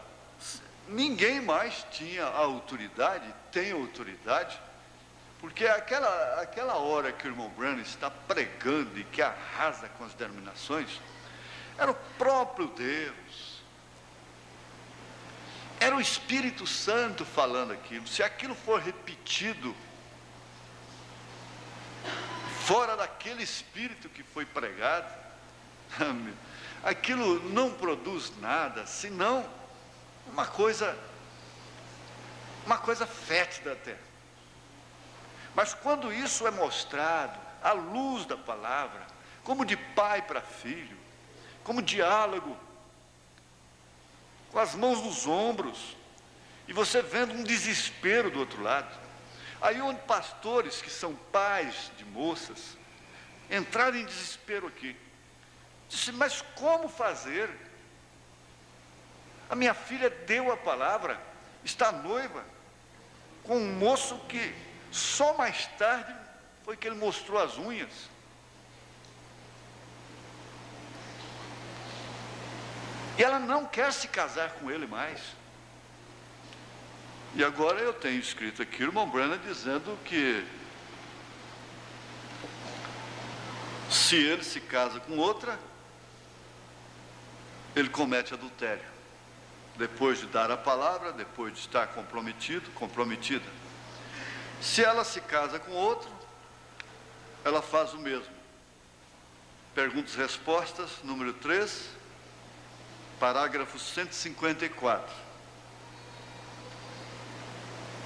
ninguém mais tinha a autoridade, tem autoridade, porque aquela hora que o irmão Branham está pregando e que arrasa com as denominações, era o próprio Deus. Era o Espírito Santo falando aquilo. Se aquilo for repetido fora daquele Espírito que foi pregado, aquilo não produz nada, senão uma coisa fétida até. Mas quando isso é mostrado à luz da palavra, como de pai para filho, como diálogo, com as mãos nos ombros, e você vendo um desespero do outro lado. Aí onde pastores que são pais de moças entraram em desespero aqui. Disse, mas como fazer? A minha filha deu a palavra, está noiva, com um moço que só mais tarde foi que ele mostrou as unhas. E ela não quer se casar com ele mais. E agora eu tenho escrito aqui o irmão Branham dizendo que se ele se casa com outra, ele comete adultério. Depois de dar a palavra, depois de estar comprometido, comprometida. Se ela se casa com outro, ela faz o mesmo. Perguntas e respostas, número 3, parágrafo 154.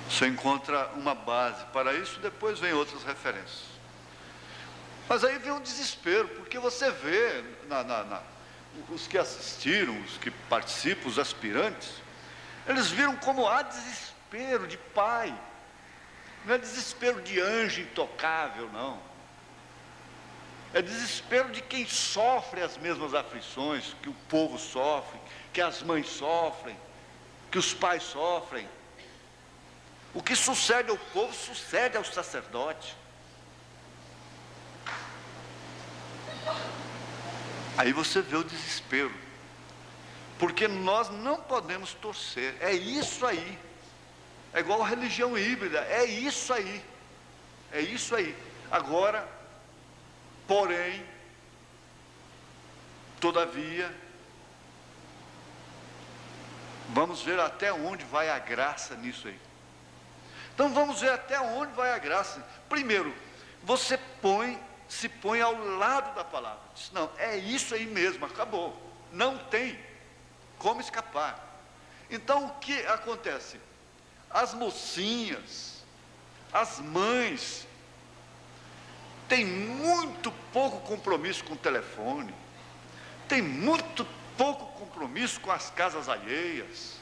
Você encontra uma base para isso, depois vem outras referências. Mas aí vem um desespero, porque você vê os que assistiram, os que participam, os aspirantes, eles viram como há desespero de pai. Não é desespero de anjo intocável, não. É desespero de quem sofre as mesmas aflições que o povo sofre, que as mães sofrem, que os pais sofrem. O que sucede ao povo, sucede ao sacerdote. Aí você vê o desespero, porque nós não podemos torcer, é isso aí, é igual a religião híbrida, é isso aí, é isso aí. Agora, porém, todavia, vamos ver até onde vai a graça nisso aí. Então vamos ver até onde vai a graça. Primeiro, você se põe ao lado da palavra. Diz, não, é isso aí mesmo, acabou. Não tem como escapar. Então o que acontece? As mocinhas, as mães, têm muito pouco compromisso com o telefone, têm muito pouco compromisso com as casas alheias,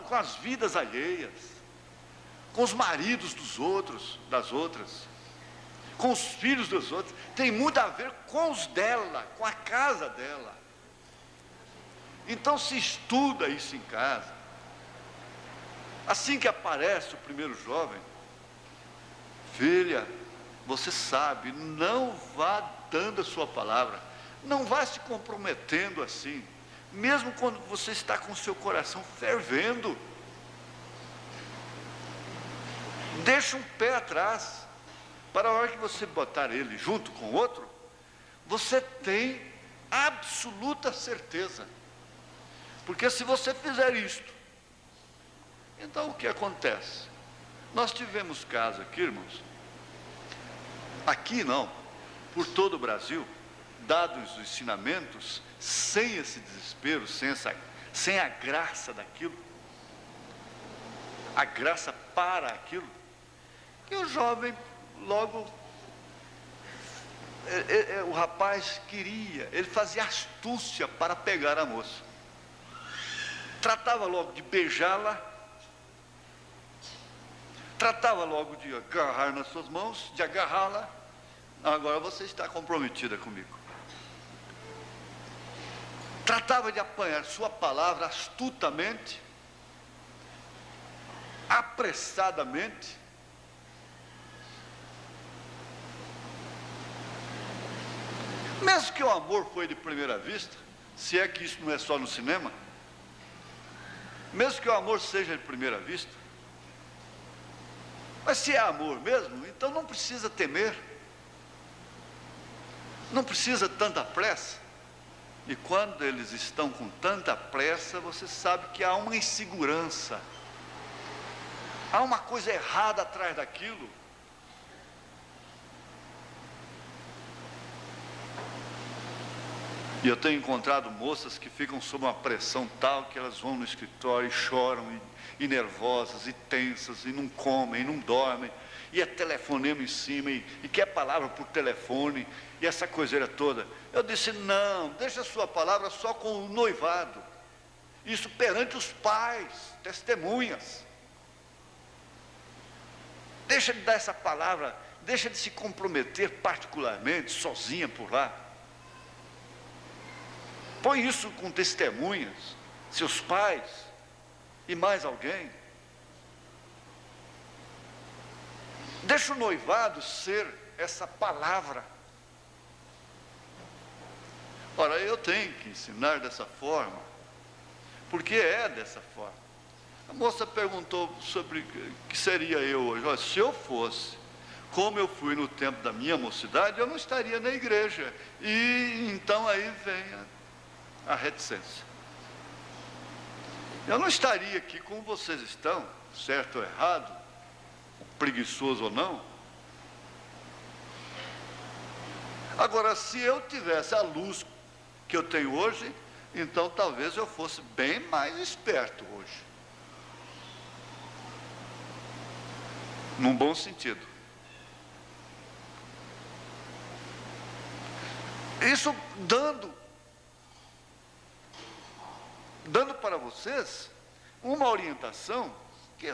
com as vidas alheias, com os maridos dos outros, das outras, com os filhos dos outros. Tem muito a ver com os dela, com a casa dela. Então se estuda isso em casa. Assim que aparece o primeiro jovem, filha, você sabe, não vá dando a sua palavra, não vá se comprometendo assim, mesmo quando você está com o seu coração fervendo. Deixa um pé atrás, para a hora que você botar ele junto com o outro, você tem absoluta certeza. Porque se você fizer isto, então o que acontece? Nós tivemos casos aqui, irmãos, aqui não, por todo o Brasil, dados os ensinamentos, sem esse desespero, sem a graça daquilo, a graça para aquilo, que o jovem logo, o rapaz queria, ele fazia astúcia para pegar a moça, tratava logo de beijá-la, tratava logo de agarrar nas suas mãos, de agarrá-la. Agora você está comprometida comigo. Tratava de apanhar sua palavra astutamente, apressadamente. Mesmo que o amor foi de primeira vista, se é que isso não é só no cinema, mesmo que o amor seja de primeira vista, mas se é amor mesmo, então não precisa temer, não precisa tanta pressa. E quando eles estão com tanta pressa, você sabe que há uma insegurança, há uma coisa errada atrás daquilo. E eu tenho encontrado moças que ficam sob uma pressão tal que elas vão no escritório e choram, e nervosas, e tensas, e não comem, e não dormem, e é telefonema em cima, e quer palavra por telefone, e essa coiseira toda. Eu disse, não, deixa a sua palavra só com o noivado. Isso perante os pais, testemunhas. Deixa de dar essa palavra, deixa de se comprometer particularmente, sozinha por lá. Põe isso com testemunhas, seus pais e mais alguém. Deixa o noivado ser essa palavra. Ora, eu tenho que ensinar dessa forma, porque é dessa forma. A moça perguntou sobre o que seria eu hoje. Olha, se eu fosse como eu fui no tempo da minha mocidade, eu não estaria na igreja. E então aí vem a reticência. Eu não estaria aqui como vocês estão, certo ou errado, preguiçoso ou não. Agora, se eu tivesse a luz que eu tenho hoje, então talvez eu fosse bem mais esperto hoje. Num bom sentido. Isso dando para vocês uma orientação, que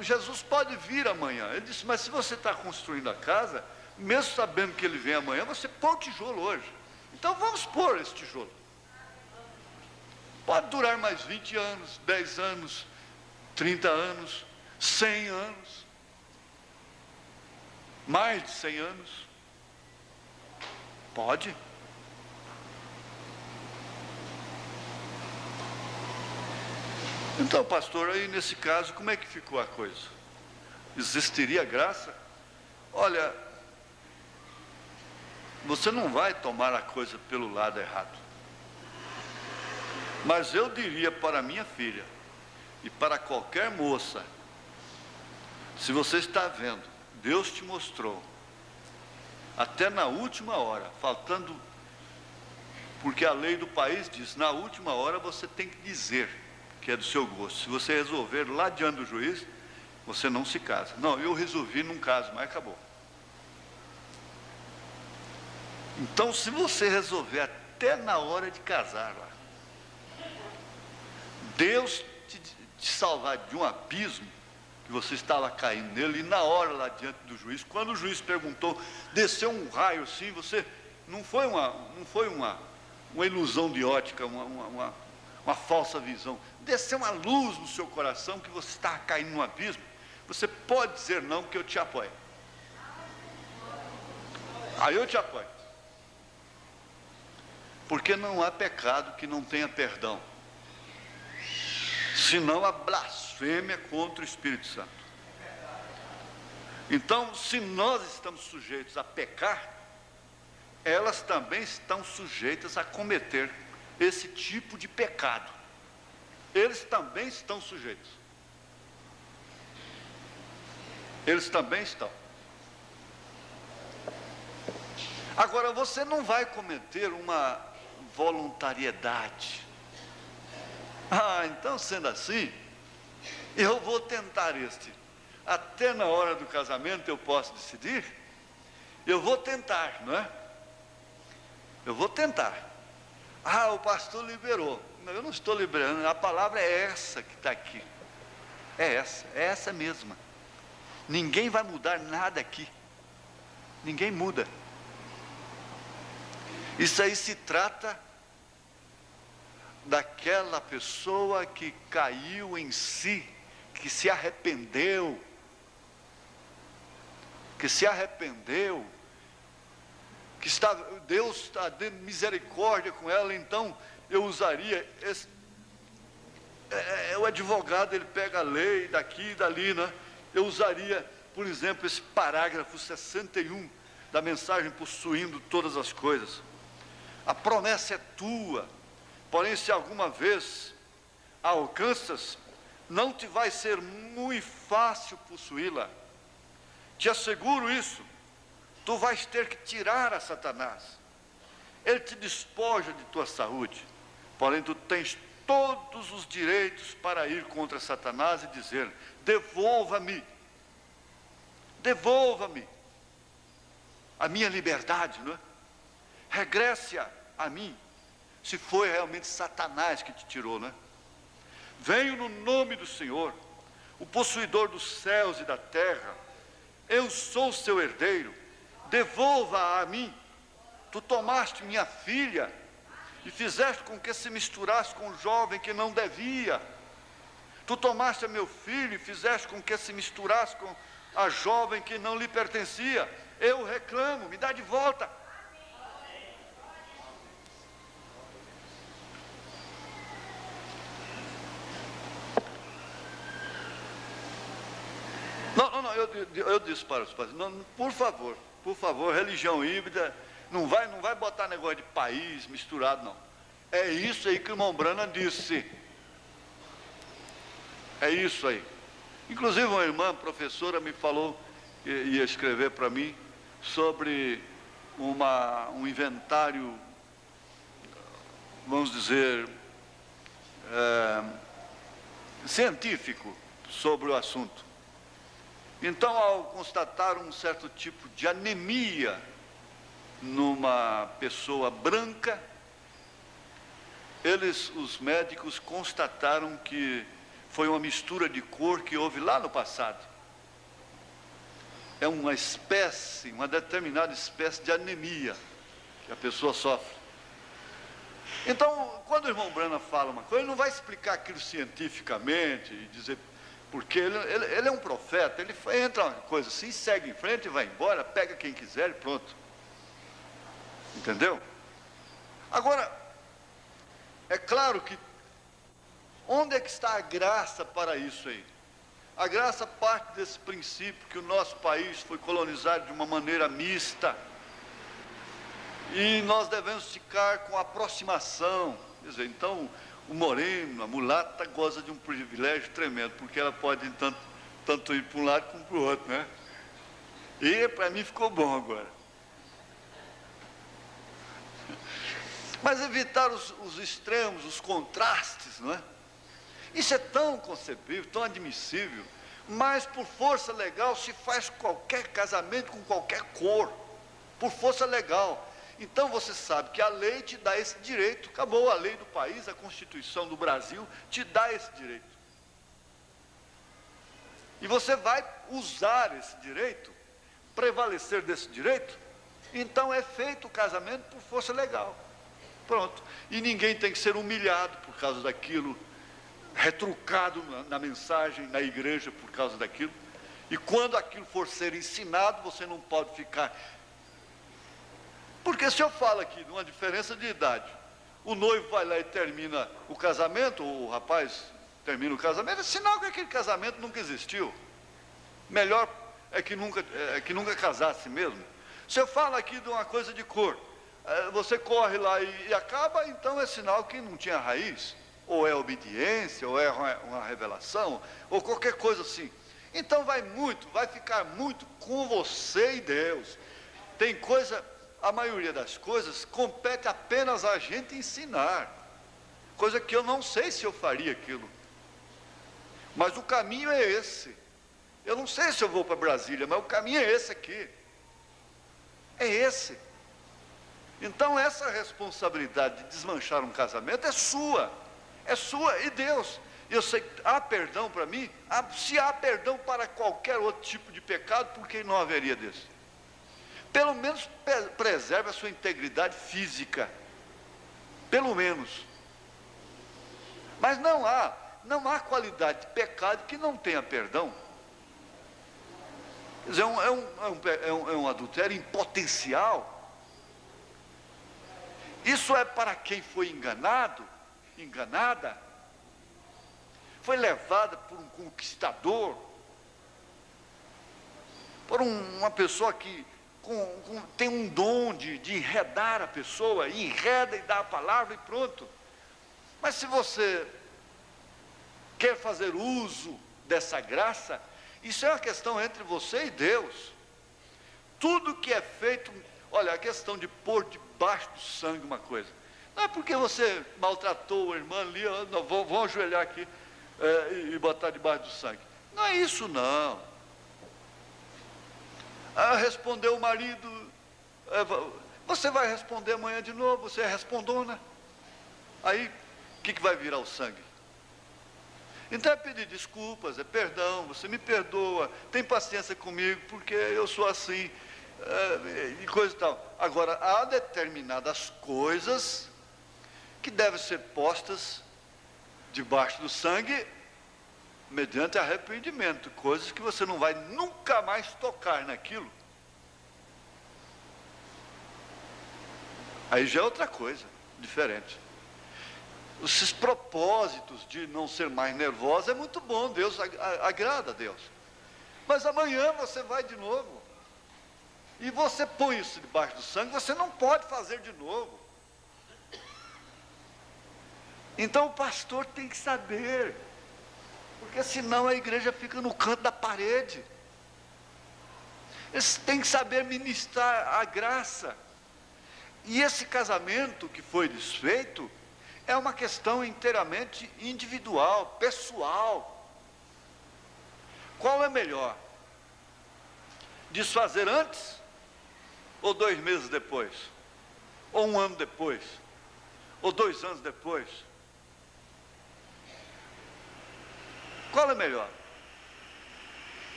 Jesus pode vir amanhã. Ele disse, mas se você está construindo a casa, mesmo sabendo que ele vem amanhã, você põe o tijolo hoje. Então vamos pôr esse tijolo. Pode durar mais 20 anos, 10 anos, 30 anos, 100 anos, mais de 100 anos. Pode. Então, pastor, aí nesse caso, como é que ficou a coisa? Existiria graça? Olha, você não vai tomar a coisa pelo lado errado. Mas eu diria para minha filha, e para qualquer moça, se você está vendo, Deus te mostrou, até na última hora, faltando, porque a lei do país diz, na última hora você tem que dizer que é do seu gosto. Se você resolver lá diante do juiz, você não se casa. Não, eu resolvi num caso, mas acabou. Então, se você resolver até na hora de casar lá, Deus te salvar de um abismo, que você estava caindo nele, e na hora lá diante do juiz, quando o juiz perguntou, desceu um raio assim, você, não foi uma ilusão de ótica, uma falsa visão, desceu uma luz no seu coração que você está caindo num abismo, você pode dizer não, que eu te apoio. Aí eu te apoio. Porque não há pecado que não tenha perdão, senão a blasfêmia contra o Espírito Santo. Então, se nós estamos sujeitos a pecar, elas também estão sujeitas a cometer esse tipo de pecado. Eles também estão sujeitos. Eles também estão. Agora, você não vai cometer uma voluntariedade. Ah, então sendo assim, eu vou tentar este. Até na hora do casamento eu posso decidir? Eu vou tentar, não é? Eu vou tentar. Ah, o pastor liberou. Não, eu não estou liberando, a palavra é essa que está aqui. É essa mesma. Ninguém vai mudar nada aqui. Ninguém muda. Isso aí se trata daquela pessoa que caiu em si, que se arrependeu, que Deus está dando misericórdia com ela. Então eu usaria o advogado, ele pega a lei daqui e dali, né? Eu usaria, por exemplo, esse parágrafo 61 da mensagem Possuindo Todas as Coisas. A promessa é tua, Porém, se alguma vez a alcanças, não te vai ser muito fácil possuí-la. Te asseguro isso. Tu vais ter que tirar a Satanás. Ele te despoja de tua saúde. Porém, tu tens todos os direitos para ir contra Satanás e dizer: devolva-me. Devolva-me a minha liberdade, não é? Regresse a mim, se foi realmente Satanás que te tirou, não é? Venho no nome do Senhor, o possuidor dos céus e da terra. Eu sou o seu herdeiro. Devolva a mim. Tu tomaste minha filha e fizeste com que se misturasse com um jovem que não devia. Tu tomaste meu filho e fizeste com que se misturasse com a jovem que não lhe pertencia. Eu reclamo, me dá de volta. Não, eu disse para os pais, não, por favor, religião híbrida, não vai botar negócio de país misturado, não. É isso aí que o irmão Brana disse. É isso aí. Inclusive uma irmã, professora, me falou, ia escrever para mim, sobre um inventário, vamos dizer, científico sobre o assunto. Então, ao constatar um certo tipo de anemia numa pessoa branca, os médicos constataram que foi uma mistura de cor que houve lá no passado. É uma espécie, uma determinada espécie de anemia que a pessoa sofre. Então, quando o irmão Brana fala uma coisa, ele não vai explicar aquilo cientificamente e dizer... Porque ele é um profeta, ele entra uma coisa assim, segue em frente e vai embora, pega quem quiser e pronto. Entendeu? Agora, é claro que, onde é que está a graça para isso aí? A graça parte desse princípio que o nosso país foi colonizado de uma maneira mista. E nós devemos ficar com aproximação. Quer dizer, então... O moreno, a mulata, goza de um privilégio tremendo, porque ela pode tanto ir para um lado como para o outro, né? E para mim ficou bom agora. Mas evitar os extremos, os contrastes, não é? Isso é tão concebível, tão admissível, mas por força legal se faz qualquer casamento com qualquer cor, por força legal. Então você sabe que a lei te dá esse direito, acabou a lei do país, a Constituição do Brasil te dá esse direito. E você vai usar esse direito, prevalecer desse direito, então é feito o casamento por força legal. Pronto. E ninguém tem que ser humilhado por causa daquilo, retrucado na mensagem, na igreja por causa daquilo. E quando aquilo for ser ensinado, você não pode ficar... Porque se eu falo aqui de uma diferença de idade, o noivo vai lá e termina o casamento, o rapaz termina o casamento, é sinal que aquele casamento nunca existiu. Melhor é que nunca casasse mesmo. Se eu falo aqui de uma coisa de cor, você corre lá e acaba, então é sinal que não tinha raiz, ou é obediência, ou é uma revelação, ou qualquer coisa assim. Então vai ficar muito com você e Deus. Tem coisa... A maioria das coisas compete apenas a gente ensinar, coisa que eu não sei se eu faria aquilo, mas o caminho é esse. Eu não sei se eu vou para Brasília, mas o caminho é esse aqui, é esse. Então essa responsabilidade de desmanchar um casamento é sua e Deus. Eu sei que há perdão para mim, se há perdão para qualquer outro tipo de pecado, por que não haveria desse? Pelo menos preserve a sua integridade física, pelo menos. Mas não há qualidade de pecado que não tenha perdão. Quer dizer, é um adultério em potencial. Isso é para quem foi enganado, enganada, foi levada por um conquistador, por uma pessoa que tem um dom de enredar a pessoa, enreda e dá a palavra e pronto. Mas se você quer fazer uso dessa graça, isso é uma questão entre você e Deus. Tudo que é feito, olha, a questão de pôr debaixo do sangue uma coisa. Não é porque você maltratou a irmã ali, não, vão ajoelhar aqui e botar debaixo do sangue. Não é isso não. Respondeu o marido, você vai responder amanhã de novo, você é respondona. Aí, o que vai virar o sangue? Então é pedir desculpas, é perdão, você me perdoa, tem paciência comigo, porque eu sou assim, e coisa e tal. Agora, há determinadas coisas que devem ser postas debaixo do sangue, mediante arrependimento, coisas que você não vai nunca mais tocar naquilo. Aí já é outra coisa, diferente. Esses propósitos de não ser mais nervosa é muito bom, Deus agrada a Deus. Mas amanhã você vai de novo. E você põe isso debaixo do sangue, você não pode fazer de novo. Então o pastor tem que saber, porque senão a igreja fica no canto da parede. Eles têm que saber ministrar a graça. E esse casamento que foi desfeito é uma questão inteiramente individual, pessoal. Qual é melhor? Desfazer antes? Ou 2 meses depois? Ou 1 ano depois? Ou 2 anos depois? Qual é melhor?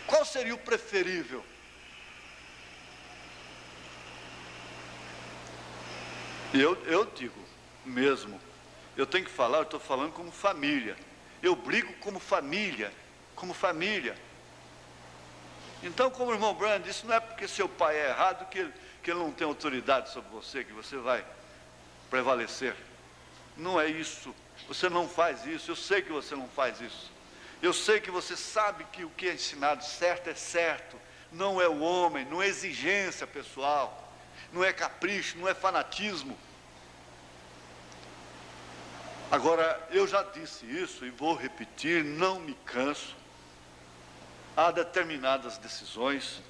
Qual seria o preferível? Eu digo mesmo, eu tenho que falar, eu estou falando como família. Eu brigo como família, Então, como o irmão Branham disse, não é porque seu pai é errado que ele não tem autoridade sobre você, que você vai prevalecer. Não é isso. Você não faz isso, eu sei que você não faz isso. Eu sei que você sabe que o que é ensinado certo é certo. Não é o homem, não é exigência pessoal, não é capricho, não é fanatismo. Agora, eu já disse isso e vou repetir, não me canso. Há determinadas decisões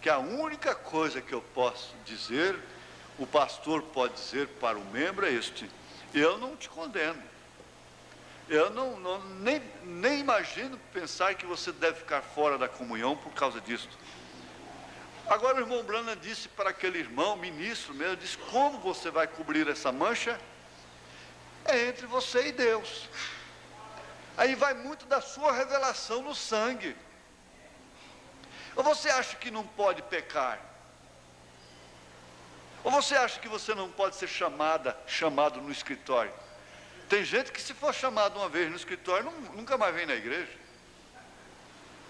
que a única coisa que eu posso dizer, o pastor pode dizer para o membro é este: eu não te condeno. Eu nem imagino pensar que você deve ficar fora da comunhão por causa disso. Agora o irmão Branham disse para aquele irmão, ministro mesmo, disse: como você vai cobrir essa mancha? É entre você e Deus. Aí vai muito da sua revelação no sangue. Ou você acha que não pode pecar? Ou você acha que você não pode ser chamado no escritório? Tem gente que, se for chamado uma vez no escritório, nunca mais vem na igreja.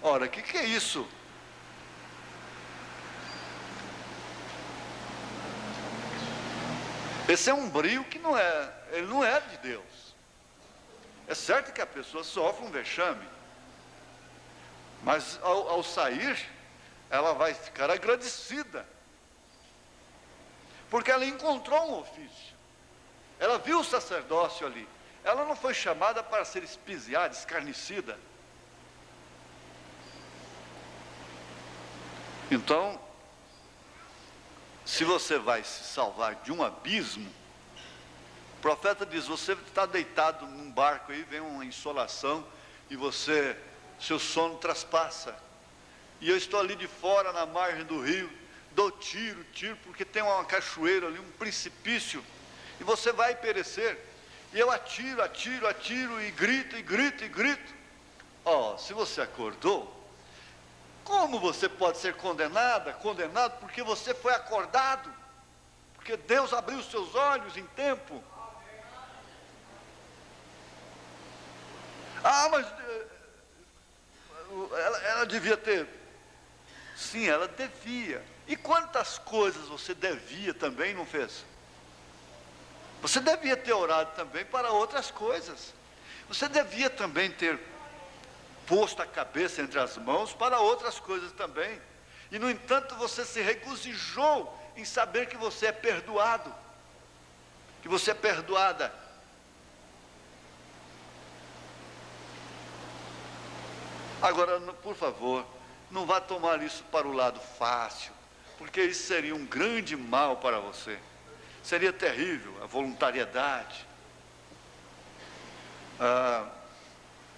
Ora, o que é isso? Esse é um brio que ele não é de Deus. É certo que a pessoa sofre um vexame, mas ao sair, ela vai ficar agradecida, porque ela encontrou um ofício. Ela viu o sacerdócio ali. Ela não foi chamada para ser espiziada, escarnecida. Então, se você vai se salvar de um abismo, o profeta diz: você está deitado num barco aí, vem uma insolação e seu sono traspassa. E eu estou ali de fora, na margem do rio, dou tiro, porque tem uma cachoeira ali, um precipício, e você vai perecer. E eu atiro, e grito. Se você acordou, como você pode ser condenado porque você foi acordado, porque Deus abriu os seus olhos em tempo. Mas ela devia ter. Sim, ela devia. E quantas coisas você devia também não fez? Você devia ter orado também para outras coisas. Você devia também ter posto a cabeça entre as mãos para outras coisas também. E, no entanto, você se regozijou em saber que você é perdoado, que você é perdoada. Agora, por favor, não vá tomar isso para o lado fácil, porque isso seria um grande mal para você. Seria terrível a voluntariedade,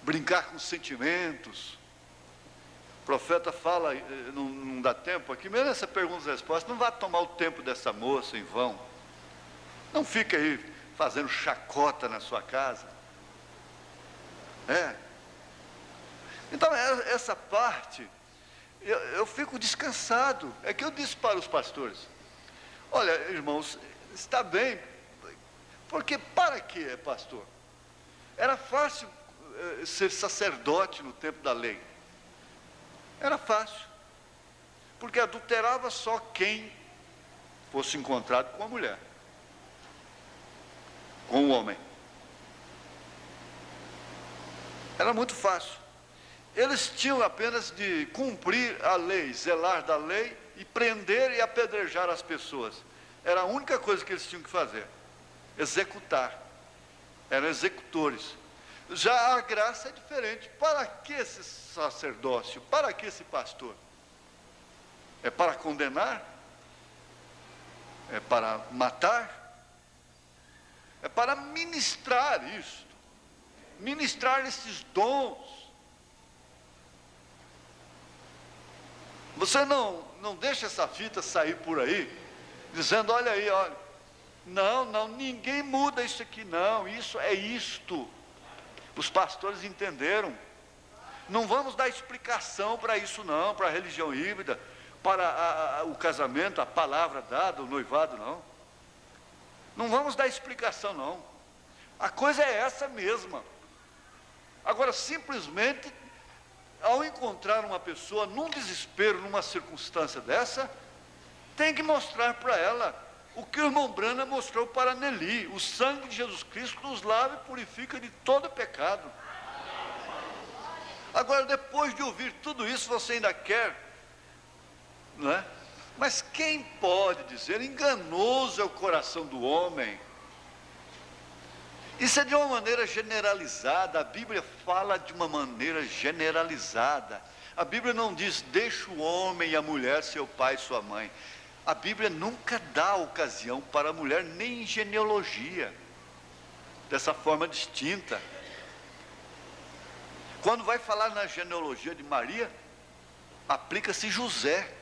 brincar com sentimentos. O profeta fala, não dá tempo aqui, mesmo nessa pergunta e resposta, não vá tomar o tempo dessa moça em vão. Não fique aí fazendo chacota na sua casa. Então, essa parte, eu fico descansado. É que eu disse para os pastores: olha, irmãos, está bem, porque para que pastor? Era fácil ser sacerdote no tempo da lei. Era fácil, porque adulterava só quem fosse encontrado com a mulher, com o homem. Era muito fácil. Eles tinham apenas de cumprir a lei, zelar da lei e prender e apedrejar as pessoas. Era a única coisa que eles tinham que fazer, executar. Eram executores. Já a graça é diferente. Para que esse sacerdócio? Para que esse pastor? É para condenar? É para matar? É para ministrar isso. Ministrar esses dons. Você não deixa essa fita sair por aí, dizendo: olha aí, olha. Não, ninguém muda isso aqui não, isso é isto. Os pastores entenderam. Não vamos dar explicação para isso não, para a religião híbrida, para o casamento, a palavra dada, o noivado, não. Não vamos dar explicação não. A coisa é essa mesma. Agora, simplesmente, ao encontrar uma pessoa num desespero, numa circunstância dessa, tem que mostrar para ela o que o irmão Branham mostrou para Nelly: o sangue de Jesus Cristo nos lava e purifica de todo pecado. Agora, depois de ouvir tudo isso, você ainda quer, não é? Mas quem pode dizer? Enganoso é o coração do homem. Isso é de uma maneira generalizada. A Bíblia fala de uma maneira generalizada. A Bíblia não diz: deixa o homem e a mulher, seu pai e sua mãe. A Bíblia nunca dá ocasião para a mulher, nem em genealogia, dessa forma distinta. Quando vai falar na genealogia de Maria, aplica-se José.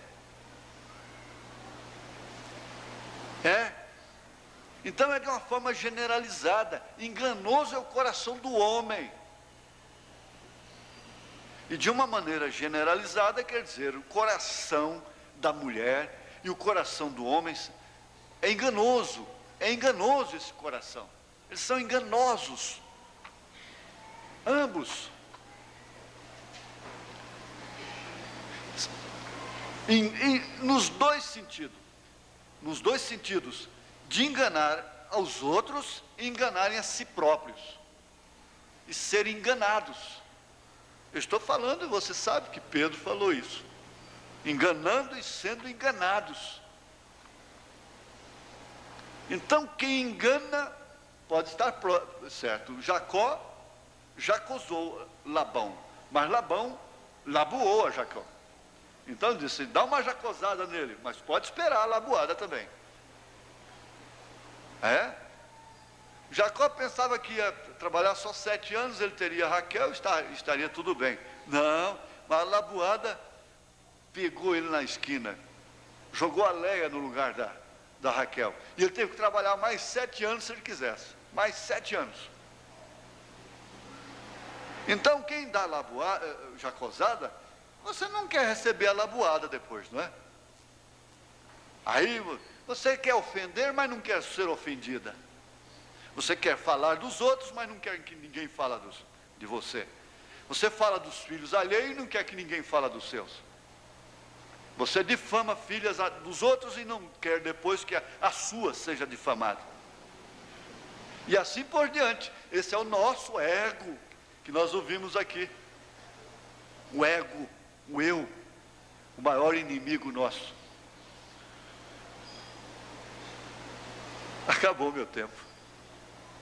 Então é de uma forma generalizada. Enganoso é o coração do homem. E de uma maneira generalizada quer dizer, o coração da mulher e o coração do homem é enganoso esse coração. Eles são enganosos, ambos. Nos dois sentidos, de enganar aos outros e enganarem a si próprios, e serem enganados. Eu estou falando, e você sabe que Pedro falou isso: enganando e sendo enganados. Então, quem engana pode estar certo. Jacó jacosou Labão, mas Labão labuou a Jacó. Então ele disse: dá uma jacosada nele, mas pode esperar a labuada também. Jacó pensava que ia trabalhar só 7 anos, ele teria Raquel, estaria tudo bem. Não, mas a labuada pegou ele na esquina, jogou a Leia no lugar da Raquel, e ele teve que trabalhar mais 7 anos se ele quisesse, mais 7 anos. Então quem dá jacosada, você não quer receber a labuada depois, não é? Aí você quer ofender, mas não quer ser ofendida. Você quer falar dos outros, mas não quer que ninguém fale de você. Você fala dos filhos alheios e não quer que ninguém fale dos seus. Você difama filhas dos outros e não quer depois que a sua seja difamada. E assim por diante. Esse é o nosso ego que nós ouvimos aqui. O ego, o eu, o maior inimigo nosso. Acabou meu tempo.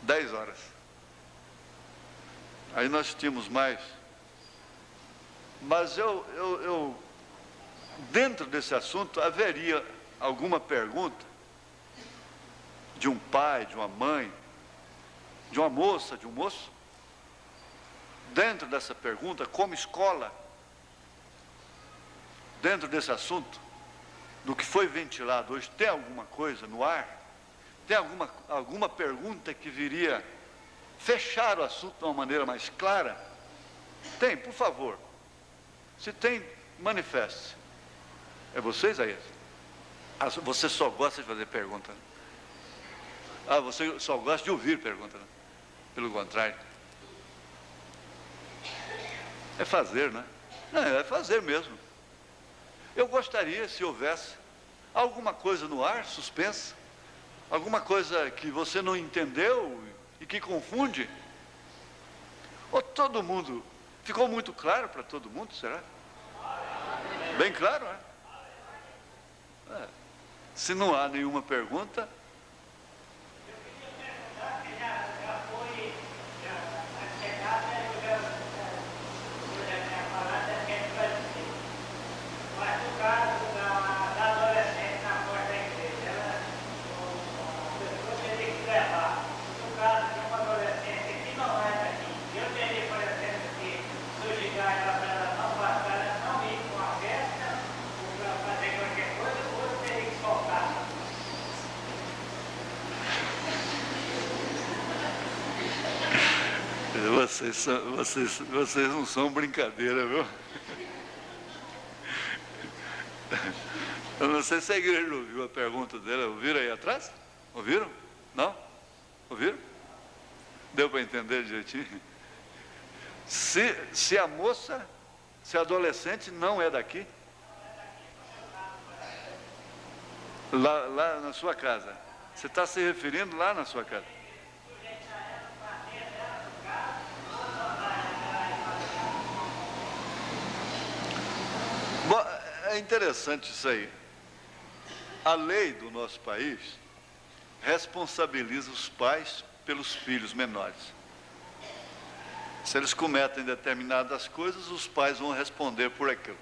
10 horas. Aí nós tínhamos mais Mas dentro desse assunto, haveria alguma pergunta de um pai, de uma mãe, de uma moça, de um moço? Dentro dessa pergunta, como escola, dentro desse assunto, do que foi ventilado hoje, tem alguma coisa no ar? Tem alguma pergunta que viria fechar o assunto de uma maneira mais clara? Tem, por favor. Se tem, manifeste. É vocês aí? Você só gosta de fazer pergunta, né? Você só gosta de ouvir pergunta, né? Pelo contrário. É fazer, né? Não, é fazer mesmo. Eu gostaria, se houvesse alguma coisa no ar, suspensa, alguma coisa que você não entendeu e que confunde. Ou todo mundo, ficou muito claro para todo mundo, será? Bem claro, né? Se não há nenhuma pergunta... Vocês não são brincadeira, viu? Eu não sei se a igreja ouviu a pergunta dele. Ouviram aí atrás? Ouviram? Não? Ouviram? Deu para entender direitinho? Se a moça, se a adolescente não é daqui, lá na sua casa, você está se referindo lá na sua casa? Bom, é interessante isso aí. A lei do nosso país responsabiliza os pais pelos filhos menores. Se eles cometem determinadas coisas, os pais vão responder por aquilo.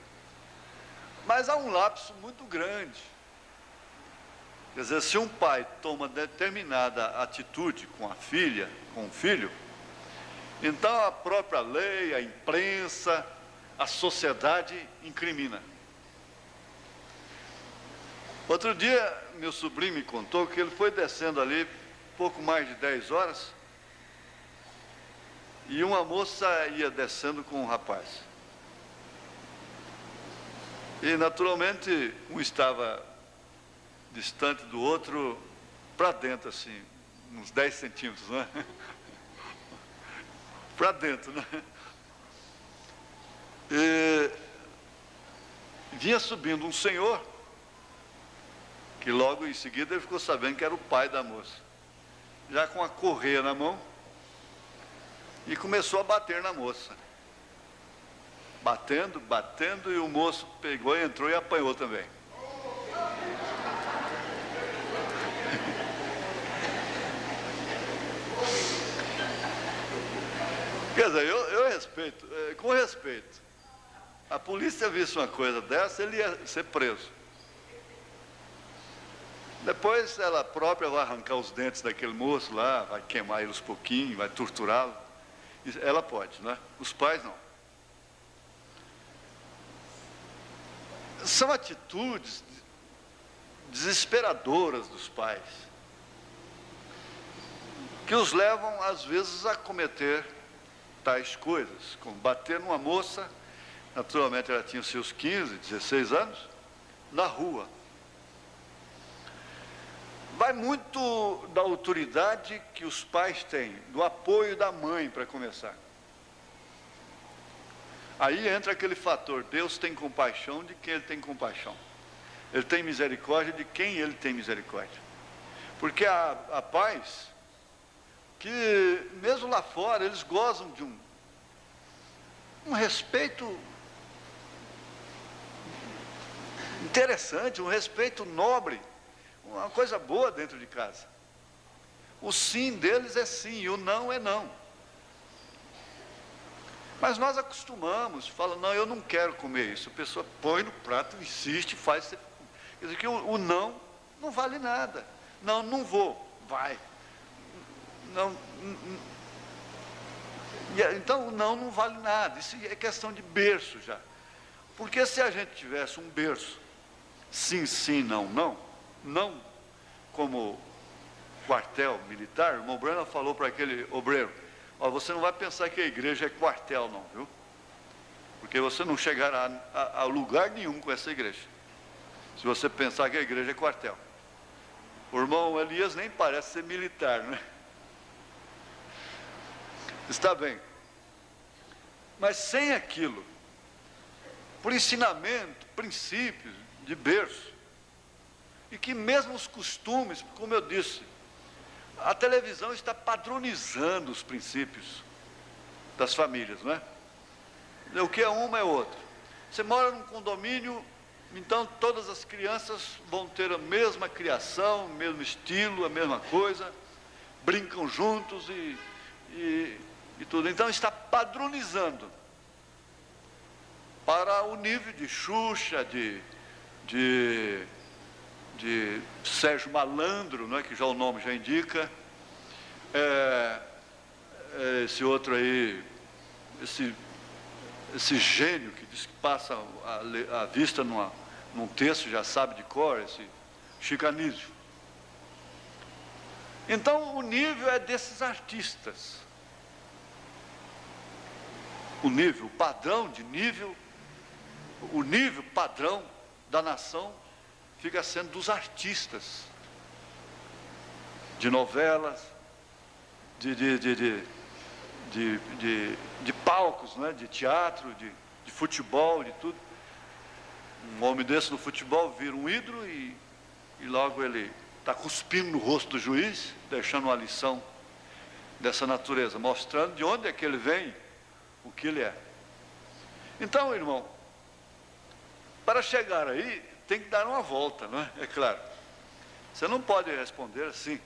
Mas há um lapso muito grande. Quer dizer, se um pai toma determinada atitude com a filha, com o filho, então a própria lei, a imprensa, a sociedade incrimina. Outro dia, meu sobrinho me contou que ele foi descendo ali, pouco mais de 10 horas, e uma moça ia descendo com um rapaz. E, naturalmente, um estava distante do outro, para dentro, assim, uns 10 centímetros, né? Para dentro, né? E vinha subindo um senhor, que logo em seguida ele ficou sabendo que era o pai da moça, já com a correia na mão, e começou a bater na moça. Batendo, e o moço pegou, entrou e apanhou também. Quer dizer, eu respeito, com respeito. A polícia visse uma coisa dessa, ele ia ser preso. Depois ela própria vai arrancar os dentes daquele moço lá, vai queimar ele aos pouquinhos, vai torturá-lo. Ela pode, né? Os pais não. São atitudes desesperadoras dos pais, que os levam, às vezes, a cometer tais coisas, como bater numa moça, naturalmente ela tinha seus 15, 16 anos, na rua. Vai muito da autoridade que os pais têm, do apoio da mãe, para começar. Aí entra aquele fator, Deus tem compaixão de quem Ele tem compaixão. Ele tem misericórdia de quem Ele tem misericórdia. Porque há pais que, mesmo lá fora, eles gozam de um respeito interessante, um respeito nobre, uma coisa boa dentro de casa. O sim deles é sim, e o não é não. Mas nós acostumamos, fala, não, eu não quero comer isso. A pessoa põe no prato, insiste, faz. Quer dizer que o não vale nada. Não, não vou, vai. Não, então o não vale nada. Isso é questão de berço já. Porque se a gente tivesse um berço, sim, sim, não, não, não, como quartel militar, o irmão Brana falou para aquele obreiro, ó, você não vai pensar que a igreja é quartel não, viu? Porque você não chegará a lugar nenhum com essa igreja, se você pensar que a igreja é quartel. O irmão Elias nem parece ser militar, né? Está bem. Mas sem aquilo, por ensinamento, princípios de berço, e que mesmo os costumes, como eu disse, a televisão está padronizando os princípios das famílias, não é? O que é uma é outra. Você mora num condomínio, então todas as crianças vão ter a mesma criação, o mesmo estilo, a mesma coisa, brincam juntos e tudo. Então está padronizando para o nível de Xuxa, de Sérgio Malandro, não é, que já o nome já indica, esse outro aí, esse gênio que diz que passa a vista num texto, já sabe de cor, esse Chico Anísio. Então o nível é desses artistas. O nível, o padrão de nível, o nível padrão da nação fica sendo dos artistas, de novelas, de palcos, né? De teatro, de futebol, de tudo. Um homem desse no futebol vira um ídolo e logo ele está cuspindo no rosto do juiz, deixando uma lição dessa natureza, mostrando de onde é que ele vem, o que ele é. Então, irmão, para chegar aí, tem que dar uma volta, não é? É claro. Você não pode responder assim.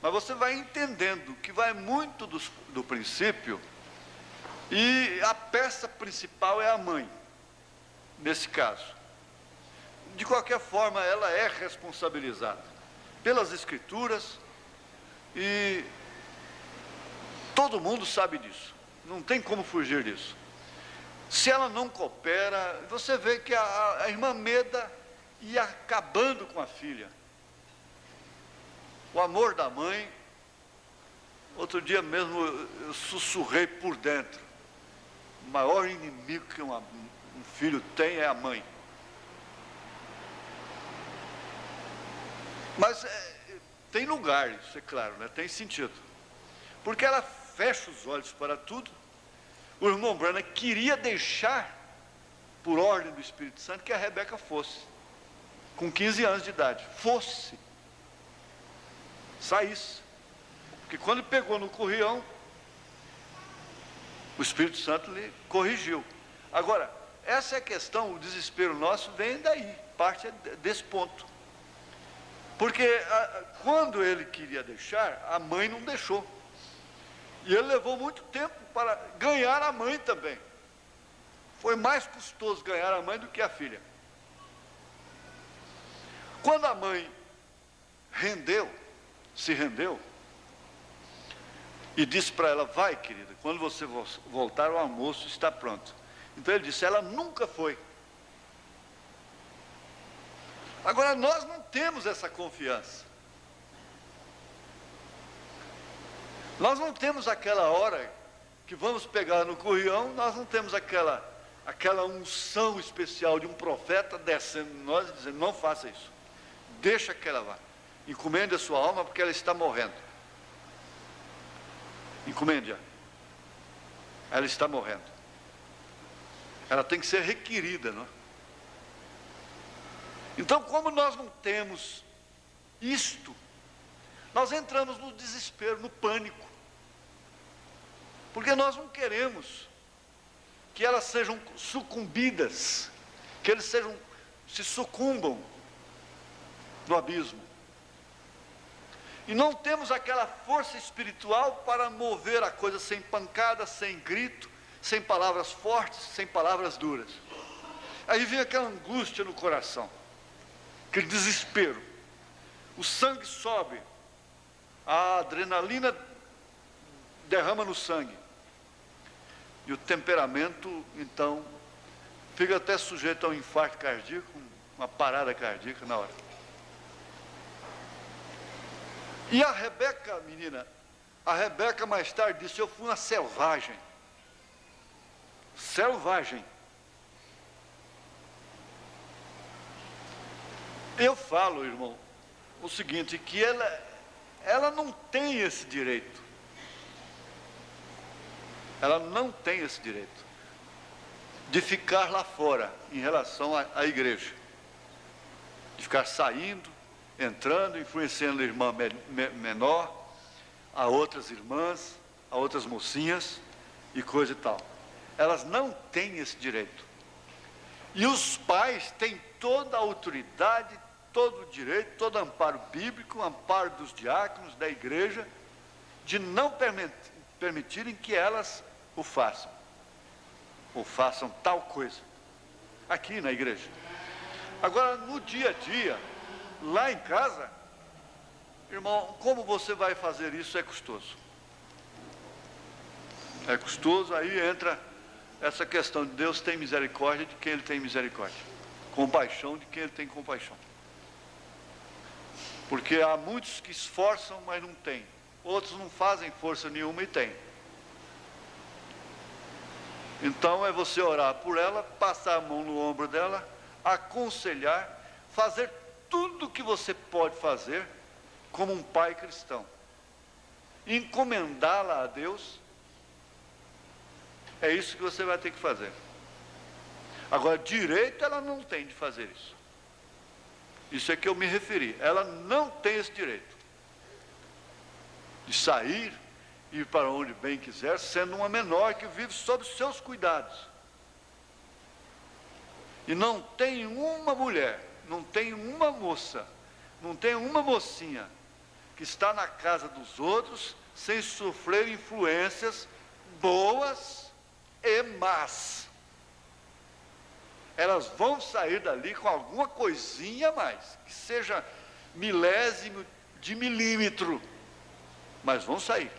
Mas você vai entendendo que vai muito do princípio, e a peça principal é a mãe, nesse caso. De qualquer forma, ela é responsabilizada pelas escrituras, e todo mundo sabe disso. Não tem como fugir disso. Se ela não coopera, você vê que a irmã Meda ia acabando com a filha. O amor da mãe, outro dia mesmo eu sussurrei por dentro, o maior inimigo que um filho tem é a mãe. Mas tem lugar, isso é claro, né? Tem sentido. Porque ela fecha os olhos para tudo. O irmão Brana queria deixar, por ordem do Espírito Santo, que a Rebeca fosse, com 15 anos de idade, saísse. Porque quando ele pegou no currião, o Espírito Santo lhe corrigiu. Agora, essa é a questão, o desespero nosso vem daí, parte desse ponto. Porque quando ele queria deixar, a mãe não deixou. E ele levou muito tempo para ganhar a mãe também. Foi mais custoso ganhar a mãe do que a filha. Quando a mãe se rendeu, e disse para ela, vai querida, quando você voltar o almoço está pronto. Então ele disse, ela nunca foi. Agora nós não temos essa confiança. Nós não temos aquela hora que vamos pegar no currião, nós não temos aquela unção especial de um profeta descendo em nós e dizendo, não faça isso, deixa que ela vá, encomende a sua alma porque ela está morrendo. Encomende-a, ela está morrendo. Ela tem que ser requerida, não é? Então, como nós não temos isto, nós entramos no desespero, no pânico, porque nós não queremos que elas sejam sucumbidas, que eles se sucumbam no abismo. E não temos aquela força espiritual para mover a coisa sem pancada, sem grito, sem palavras fortes, sem palavras duras. Aí vem aquela angústia no coração, aquele desespero. O sangue sobe, a adrenalina derrama no sangue. E o temperamento, então, fica até sujeito a um infarto cardíaco, uma parada cardíaca na hora. E a Rebeca, menina, a Rebeca mais tarde disse: eu fui uma selvagem. Selvagem. Eu falo, irmão, o seguinte, que ela não tem esse direito. Ela não tem esse direito de ficar lá fora em relação à igreja. De ficar saindo, entrando, influenciando a irmã menor, a outras irmãs, a outras mocinhas e coisa e tal. Elas não têm esse direito. E os pais têm toda a autoridade, todo o direito, todo o amparo bíblico, o amparo dos diáconos, da igreja, de não permitirem que elas o façam. Ou façam tal coisa. Aqui na igreja. Agora, no dia a dia, lá em casa, irmão, como você vai fazer isso é custoso. É custoso, aí entra essa questão de Deus tem misericórdia de quem Ele tem misericórdia. Compaixão de quem Ele tem compaixão. Porque há muitos que esforçam, mas não têm. Outros não fazem força nenhuma e têm. Então é você orar por ela, passar a mão no ombro dela, aconselhar, fazer tudo o que você pode fazer como um pai cristão. Encomendá-la a Deus. É isso que você vai ter que fazer. Agora, direito ela não tem de fazer isso. Isso é que eu me referi. Ela não tem esse direito de sair, ir para onde bem quiser, sendo uma menor que vive sob seus cuidados. E não tem uma mulher, não tem uma moça, não tem uma mocinha que está na casa dos outros sem sofrer influências boas e más. Elas vão sair dali com alguma coisinha a mais, que seja milésimo de milímetro, mas vão sair.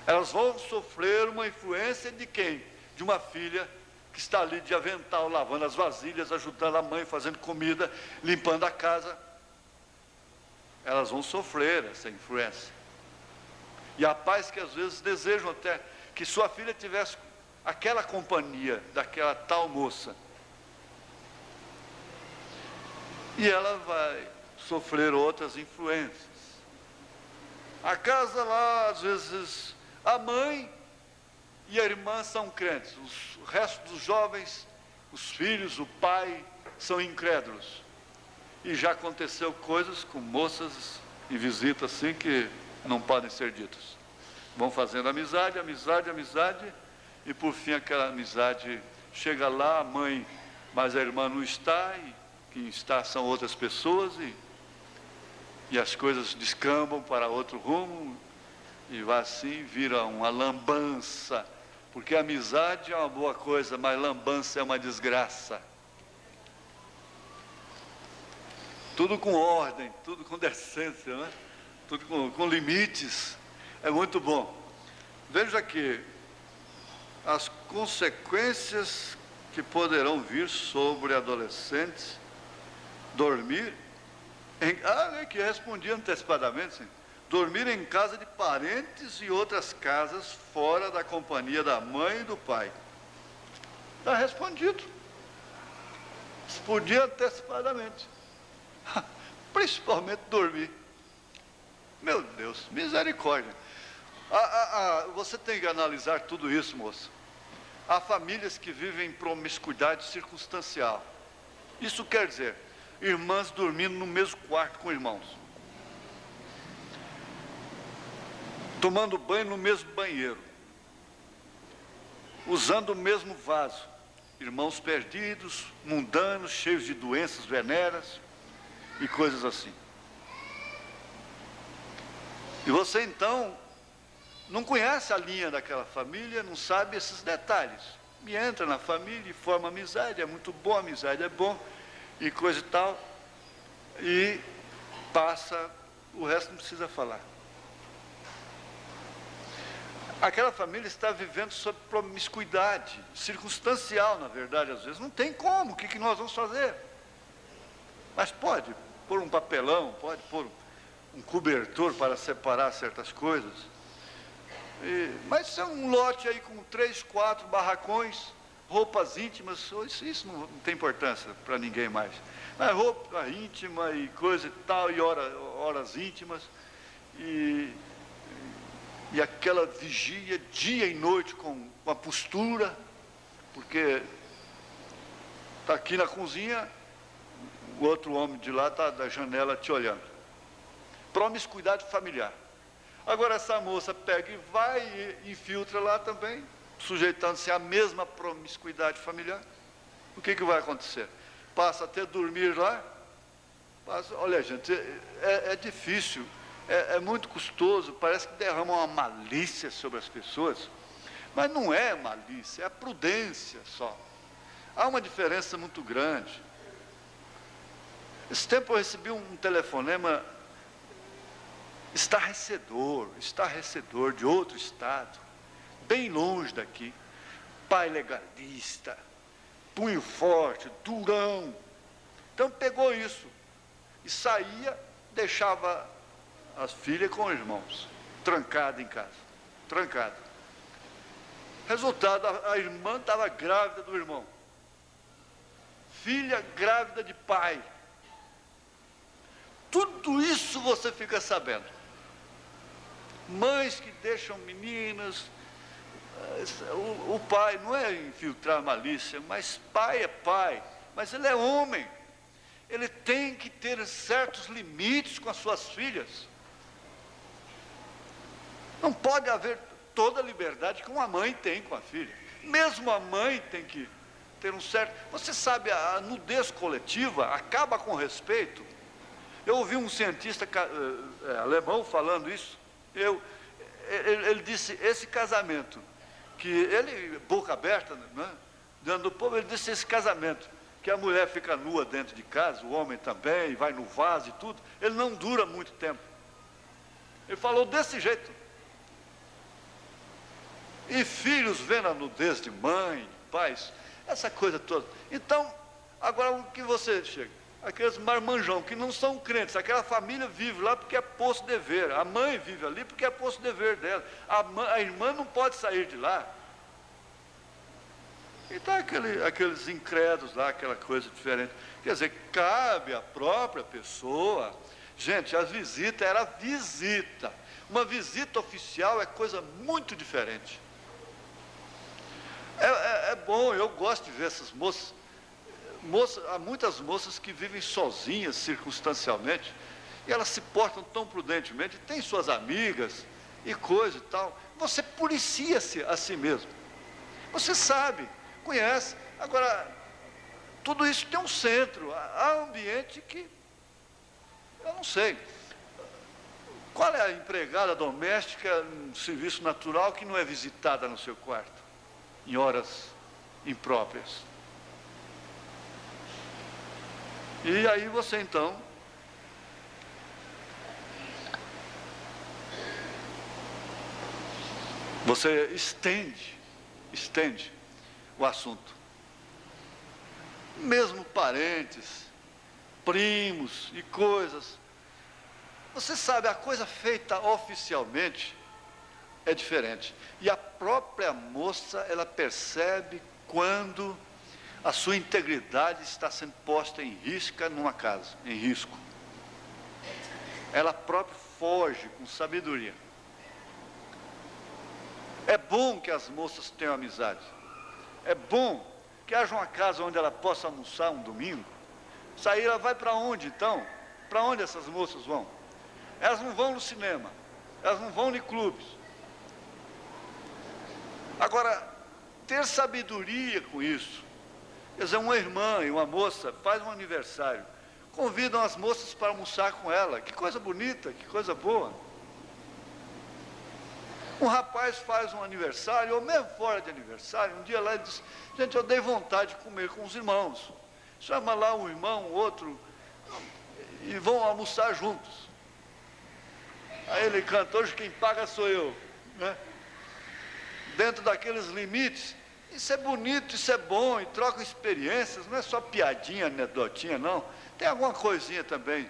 Elas vão sofrer uma influência de quem? De uma filha que está ali de avental, lavando as vasilhas, ajudando a mãe, fazendo comida, limpando a casa. Elas vão sofrer essa influência. E há pais que às vezes desejam até que sua filha tivesse aquela companhia daquela tal moça. E ela vai sofrer outras influências. A casa lá, às vezes, a mãe e a irmã são crentes. O resto dos jovens, os filhos, o pai, são incrédulos. E já aconteceu coisas com moças em visita assim que não podem ser ditas. Vão fazendo amizade, amizade, amizade, e por fim aquela amizade chega lá, a mãe, mas a irmã não está, e quem está são outras pessoas, e as coisas descambam para outro rumo, e vai assim, vira uma lambança, porque a amizade é uma boa coisa, mas lambança é uma desgraça. Tudo com ordem, tudo com decência, né? Tudo com limites, é muito bom. Veja aqui, as consequências que poderão vir sobre adolescentes dormir em... que respondi antecipadamente, sim. Dormir em casa de parentes e outras casas fora da companhia da mãe e do pai. Está respondido. Respondi antecipadamente. Principalmente dormir. Meu Deus, misericórdia. Você tem que analisar tudo isso, moça. Há famílias que vivem em promiscuidade circunstancial. Isso quer dizer, irmãs dormindo no mesmo quarto com irmãos, tomando banho no mesmo banheiro, usando o mesmo vaso, irmãos perdidos, mundanos, cheios de doenças venéreas e coisas assim. E você então não conhece a linha daquela família, não sabe esses detalhes. E entra na família e forma amizade, é muito bom, amizade é bom, e coisa e tal, e passa, o resto não precisa falar. Aquela família está vivendo sob promiscuidade, circunstancial, na verdade, às vezes. Não tem como, o que nós vamos fazer? Mas pode pôr um papelão, pode pôr um cobertor para separar certas coisas. Mas é um lote aí com 3, 4 barracões, roupas íntimas, isso não tem importância para ninguém mais. Mas roupa íntima e coisa e tal, e horas íntimas, e aquela vigia dia e noite com a postura, porque está aqui na cozinha, o outro homem de lá está da janela te olhando. Promiscuidade familiar. Agora essa moça pega e vai e infiltra lá também, sujeitando-se à mesma promiscuidade familiar. O que vai acontecer? Passa a ter dormir lá. Olha, gente, é difícil. É muito custoso, parece que derrama uma malícia sobre as pessoas, mas não é malícia, é a prudência só. Há uma diferença muito grande. Esse tempo eu recebi um telefonema estarrecedor de outro estado, bem longe daqui, pai legalista, punho forte, durão. Então pegou isso e saía, deixava as filhas com os irmãos, trancada em casa, trancada. Resultado, a irmã estava grávida do irmão, filha grávida de pai. Tudo isso você fica sabendo. Mães que deixam meninas, o pai não é infiltrar malícia, mas pai é pai, mas ele é homem, ele tem que ter certos limites com as suas filhas. Não pode haver toda a liberdade que uma mãe tem com a filha. Mesmo a mãe tem que ter um certo... Você sabe, a nudez coletiva acaba com respeito. Eu ouvi um cientista alemão falando isso. Ele disse, esse casamento, que ele, boca aberta, né, dentro do povo, ele disse, esse casamento, que a mulher fica nua dentro de casa, o homem também, vai no vaso e tudo, ele não dura muito tempo. Ele falou desse jeito. E filhos vendo a nudez de mãe, de pais, essa coisa toda. Então, agora o que você chega? Aqueles marmanjão que não são crentes, aquela família vive lá porque é posto dever, a mãe vive ali porque é posto dever dela, a irmã não pode sair de lá. Então aqueles incrédulos lá, aquela coisa diferente. Quer dizer, cabe à própria pessoa. Gente, a visita era visita. Uma visita oficial é coisa muito diferente. É bom, eu gosto de ver essas moças. Há muitas moças que vivem sozinhas, circunstancialmente, e elas se portam tão prudentemente, tem suas amigas e coisa e tal. Você policia-se a si mesmo. Você sabe, conhece. Agora, tudo isso tem um centro. Há um ambiente que, eu não sei. Qual é a empregada doméstica, um serviço natural, que não é visitada no seu quarto, em horas impróprias? E aí você então você estende o assunto. Mesmo parentes, primos e coisas. Você sabe, a coisa feita oficialmente é diferente. E a própria moça, ela percebe quando a sua integridade está sendo posta em risco numa casa, em risco. Ela própria foge com sabedoria. É bom que as moças tenham amizade. É bom que haja uma casa onde ela possa almoçar um domingo. Sair, ela vai para onde então? Para onde essas moças vão? Elas não vão no cinema, elas não vão em clubes. Agora, ter sabedoria com isso. Quer dizer, uma irmã e uma moça faz um aniversário, convidam as moças para almoçar com ela. Que coisa bonita, que coisa boa. Um rapaz faz um aniversário, ou mesmo fora de aniversário, um dia lá ele diz, gente, eu dei vontade de comer com os irmãos. Chama lá um irmão, outro, e vão almoçar juntos. Aí ele canta, hoje quem paga sou eu, né? Dentro daqueles limites, isso é bonito, isso é bom, e troca experiências, não é só piadinha, anedotinha, não. Tem alguma coisinha também,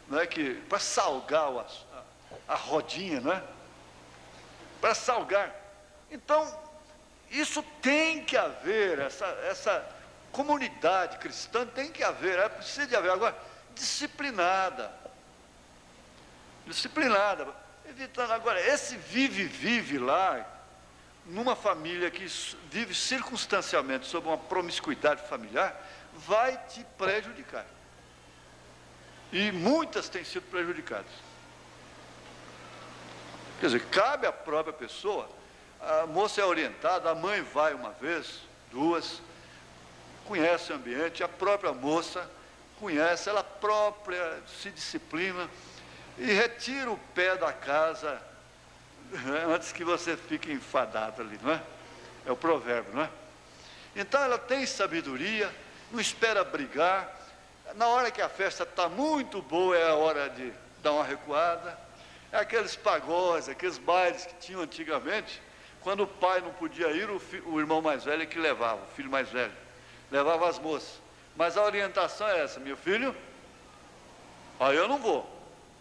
não é, que para salgar a rodinha, não é? Para salgar. Então, isso tem que haver, essa comunidade cristã tem que haver, precisa de haver. Agora, disciplinada, evitando. Agora, esse vive lá, numa família que vive circunstancialmente sob uma promiscuidade familiar, vai te prejudicar. E muitas têm sido prejudicadas. Quer dizer, cabe à própria pessoa, a moça é orientada, a mãe vai uma vez, duas, conhece o ambiente, a própria moça conhece, ela própria se disciplina e retira o pé da casa antes que você fique enfadado ali, não é? É o provérbio, não é? Então ela tem sabedoria, não espera brigar. Na hora que a festa está muito boa, é a hora de dar uma recuada. É aqueles pagodes, aqueles bailes que tinham antigamente, quando o pai não podia ir, o irmão mais velho é que levava, o filho mais velho, levava as moças. Mas a orientação é essa, meu filho, ó, eu não vou.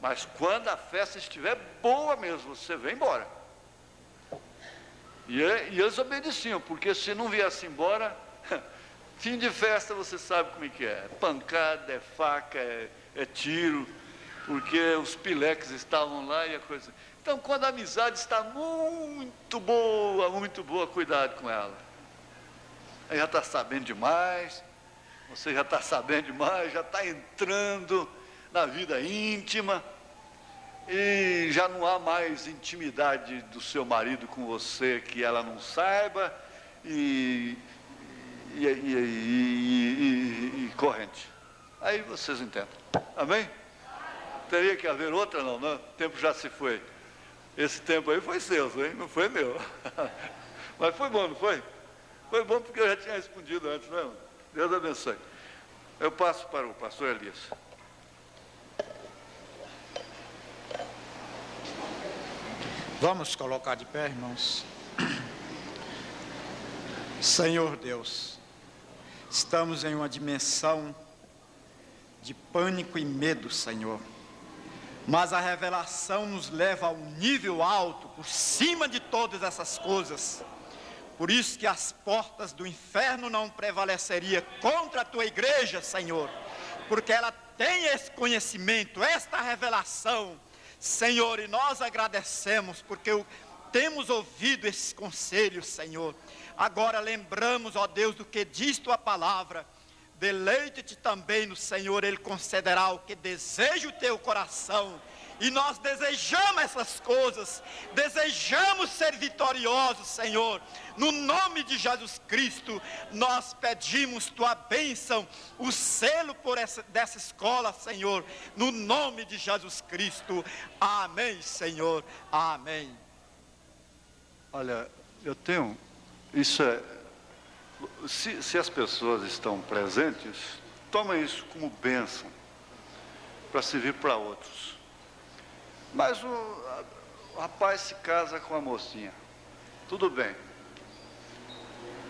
Mas quando a festa estiver boa mesmo, você vem embora. E eles obedeciam, porque se não viesse embora, fim de festa você sabe como é que é. É pancada, é faca, é tiro, porque os pileques estavam lá e a coisa. Então, quando a amizade está muito boa, cuidado com ela. Aí já está sabendo demais, você já está sabendo demais, já está entrando na vida íntima, e já não há mais intimidade do seu marido com você que ela não saiba, e corrente. Aí vocês entendem. Amém? Teria que haver outra, não, né? O tempo já se foi. Esse tempo aí foi seu, hein? Não foi meu. Mas foi bom, não foi? Foi bom porque eu já tinha respondido antes, não é? Deus abençoe. Eu passo para o pastor Elias. Vamos colocar de pé, irmãos. Senhor Deus, estamos em uma dimensão de pânico e medo, Senhor. Mas a revelação nos leva a um nível alto, por cima de todas essas coisas. Por isso que as portas do inferno não prevaleceriam contra a tua igreja, Senhor. Porque ela tem esse conhecimento, esta revelação, Senhor, e nós agradecemos porque temos ouvido esses conselhos, Senhor. Agora lembramos, ó Deus, do que diz tua palavra. Deleite-te também no Senhor, Ele concederá o que deseja o teu coração. E nós desejamos essas coisas, desejamos ser vitoriosos, Senhor. No nome de Jesus Cristo, nós pedimos tua bênção, o selo dessa escola, Senhor. No nome de Jesus Cristo, amém, Senhor, amém. Olha, eu tenho, isso é, se as pessoas estão presentes, toma isso como bênção, para servir para outros. Mas o rapaz se casa com a mocinha, tudo bem.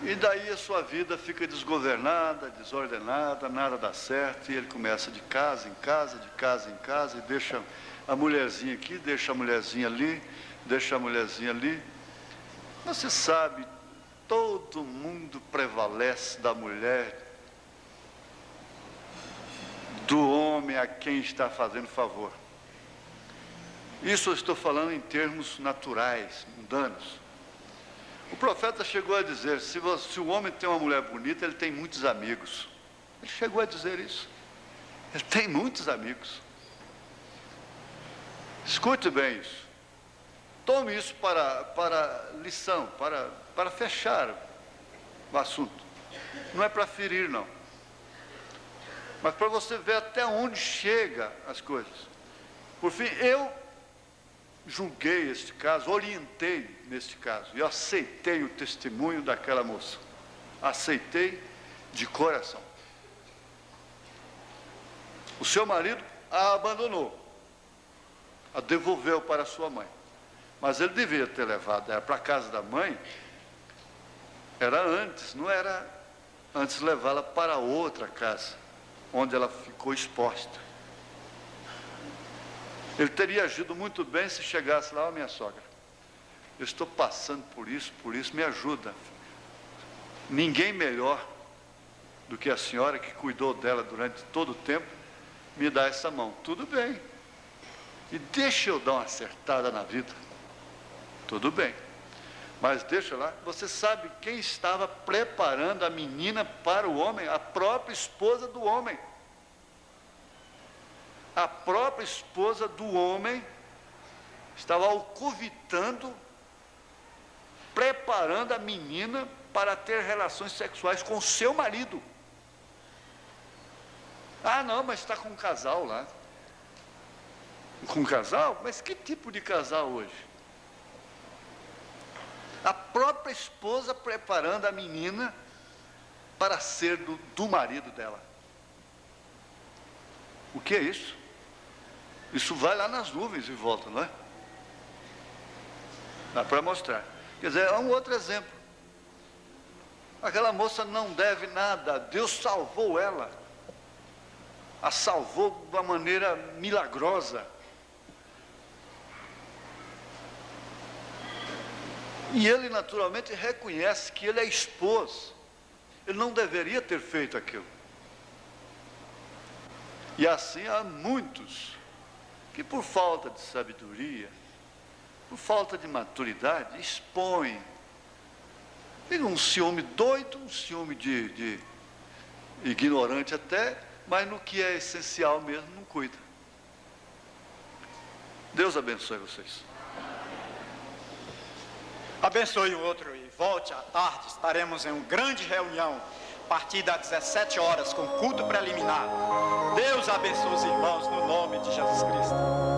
E daí a sua vida fica desgovernada, desordenada, nada dá certo, e ele começa de casa em casa, de casa em casa, e deixa a mulherzinha aqui, deixa a mulherzinha ali, deixa a mulherzinha ali. Você sabe, todo mundo prevalece da mulher, do homem a quem está fazendo favor. Isso eu estou falando em termos naturais, mundanos. O profeta chegou a dizer, se o homem tem uma mulher bonita, ele tem muitos amigos. Ele chegou a dizer isso. Ele tem muitos amigos. Escute bem isso. Tome isso para lição, para fechar o assunto. Não é para ferir, não. Mas para você ver até onde chega as coisas. Por fim, eu julguei este caso, orientei neste caso, e aceitei o testemunho daquela moça. Aceitei de coração. O seu marido a abandonou, a devolveu para sua mãe. Mas ele deveria ter levado ela para a casa da mãe, era antes, não era antes levá-la para outra casa, onde ela ficou exposta. Ele teria agido muito bem se chegasse lá: ó, minha sogra, eu estou passando por isso, me ajuda. Ninguém melhor do que a senhora que cuidou dela durante todo o tempo, me dá essa mão. Tudo bem. E deixa eu dar uma acertada na vida. Tudo bem. Mas deixa lá, você sabe quem estava preparando a menina para o homem? A própria esposa do homem. A própria esposa do homem estava alcovitando, preparando a menina para ter relações sexuais com o seu marido. Ah, não, mas está com um casal lá. Com um casal? Mas que tipo de casal hoje? A própria esposa preparando a menina para ser do marido dela. O que é isso? Isso vai lá nas nuvens e volta, não é? Dá para mostrar. Quer dizer, é um outro exemplo. Aquela moça não deve nada, Deus salvou ela. A salvou de uma maneira milagrosa. E ele naturalmente reconhece que ele é esposo. Ele não deveria ter feito aquilo. E assim há muitos que, por falta de sabedoria, por falta de maturidade, expõem. Tem um ciúme doido, um ciúme de ignorante até, mas no que é essencial mesmo não cuida. Deus abençoe vocês. Abençoe o outro e volte à tarde. Estaremos em uma grande reunião, a partir das 17 horas, com culto preliminar. Deus abençoe os irmãos, no nome de Jesus Cristo.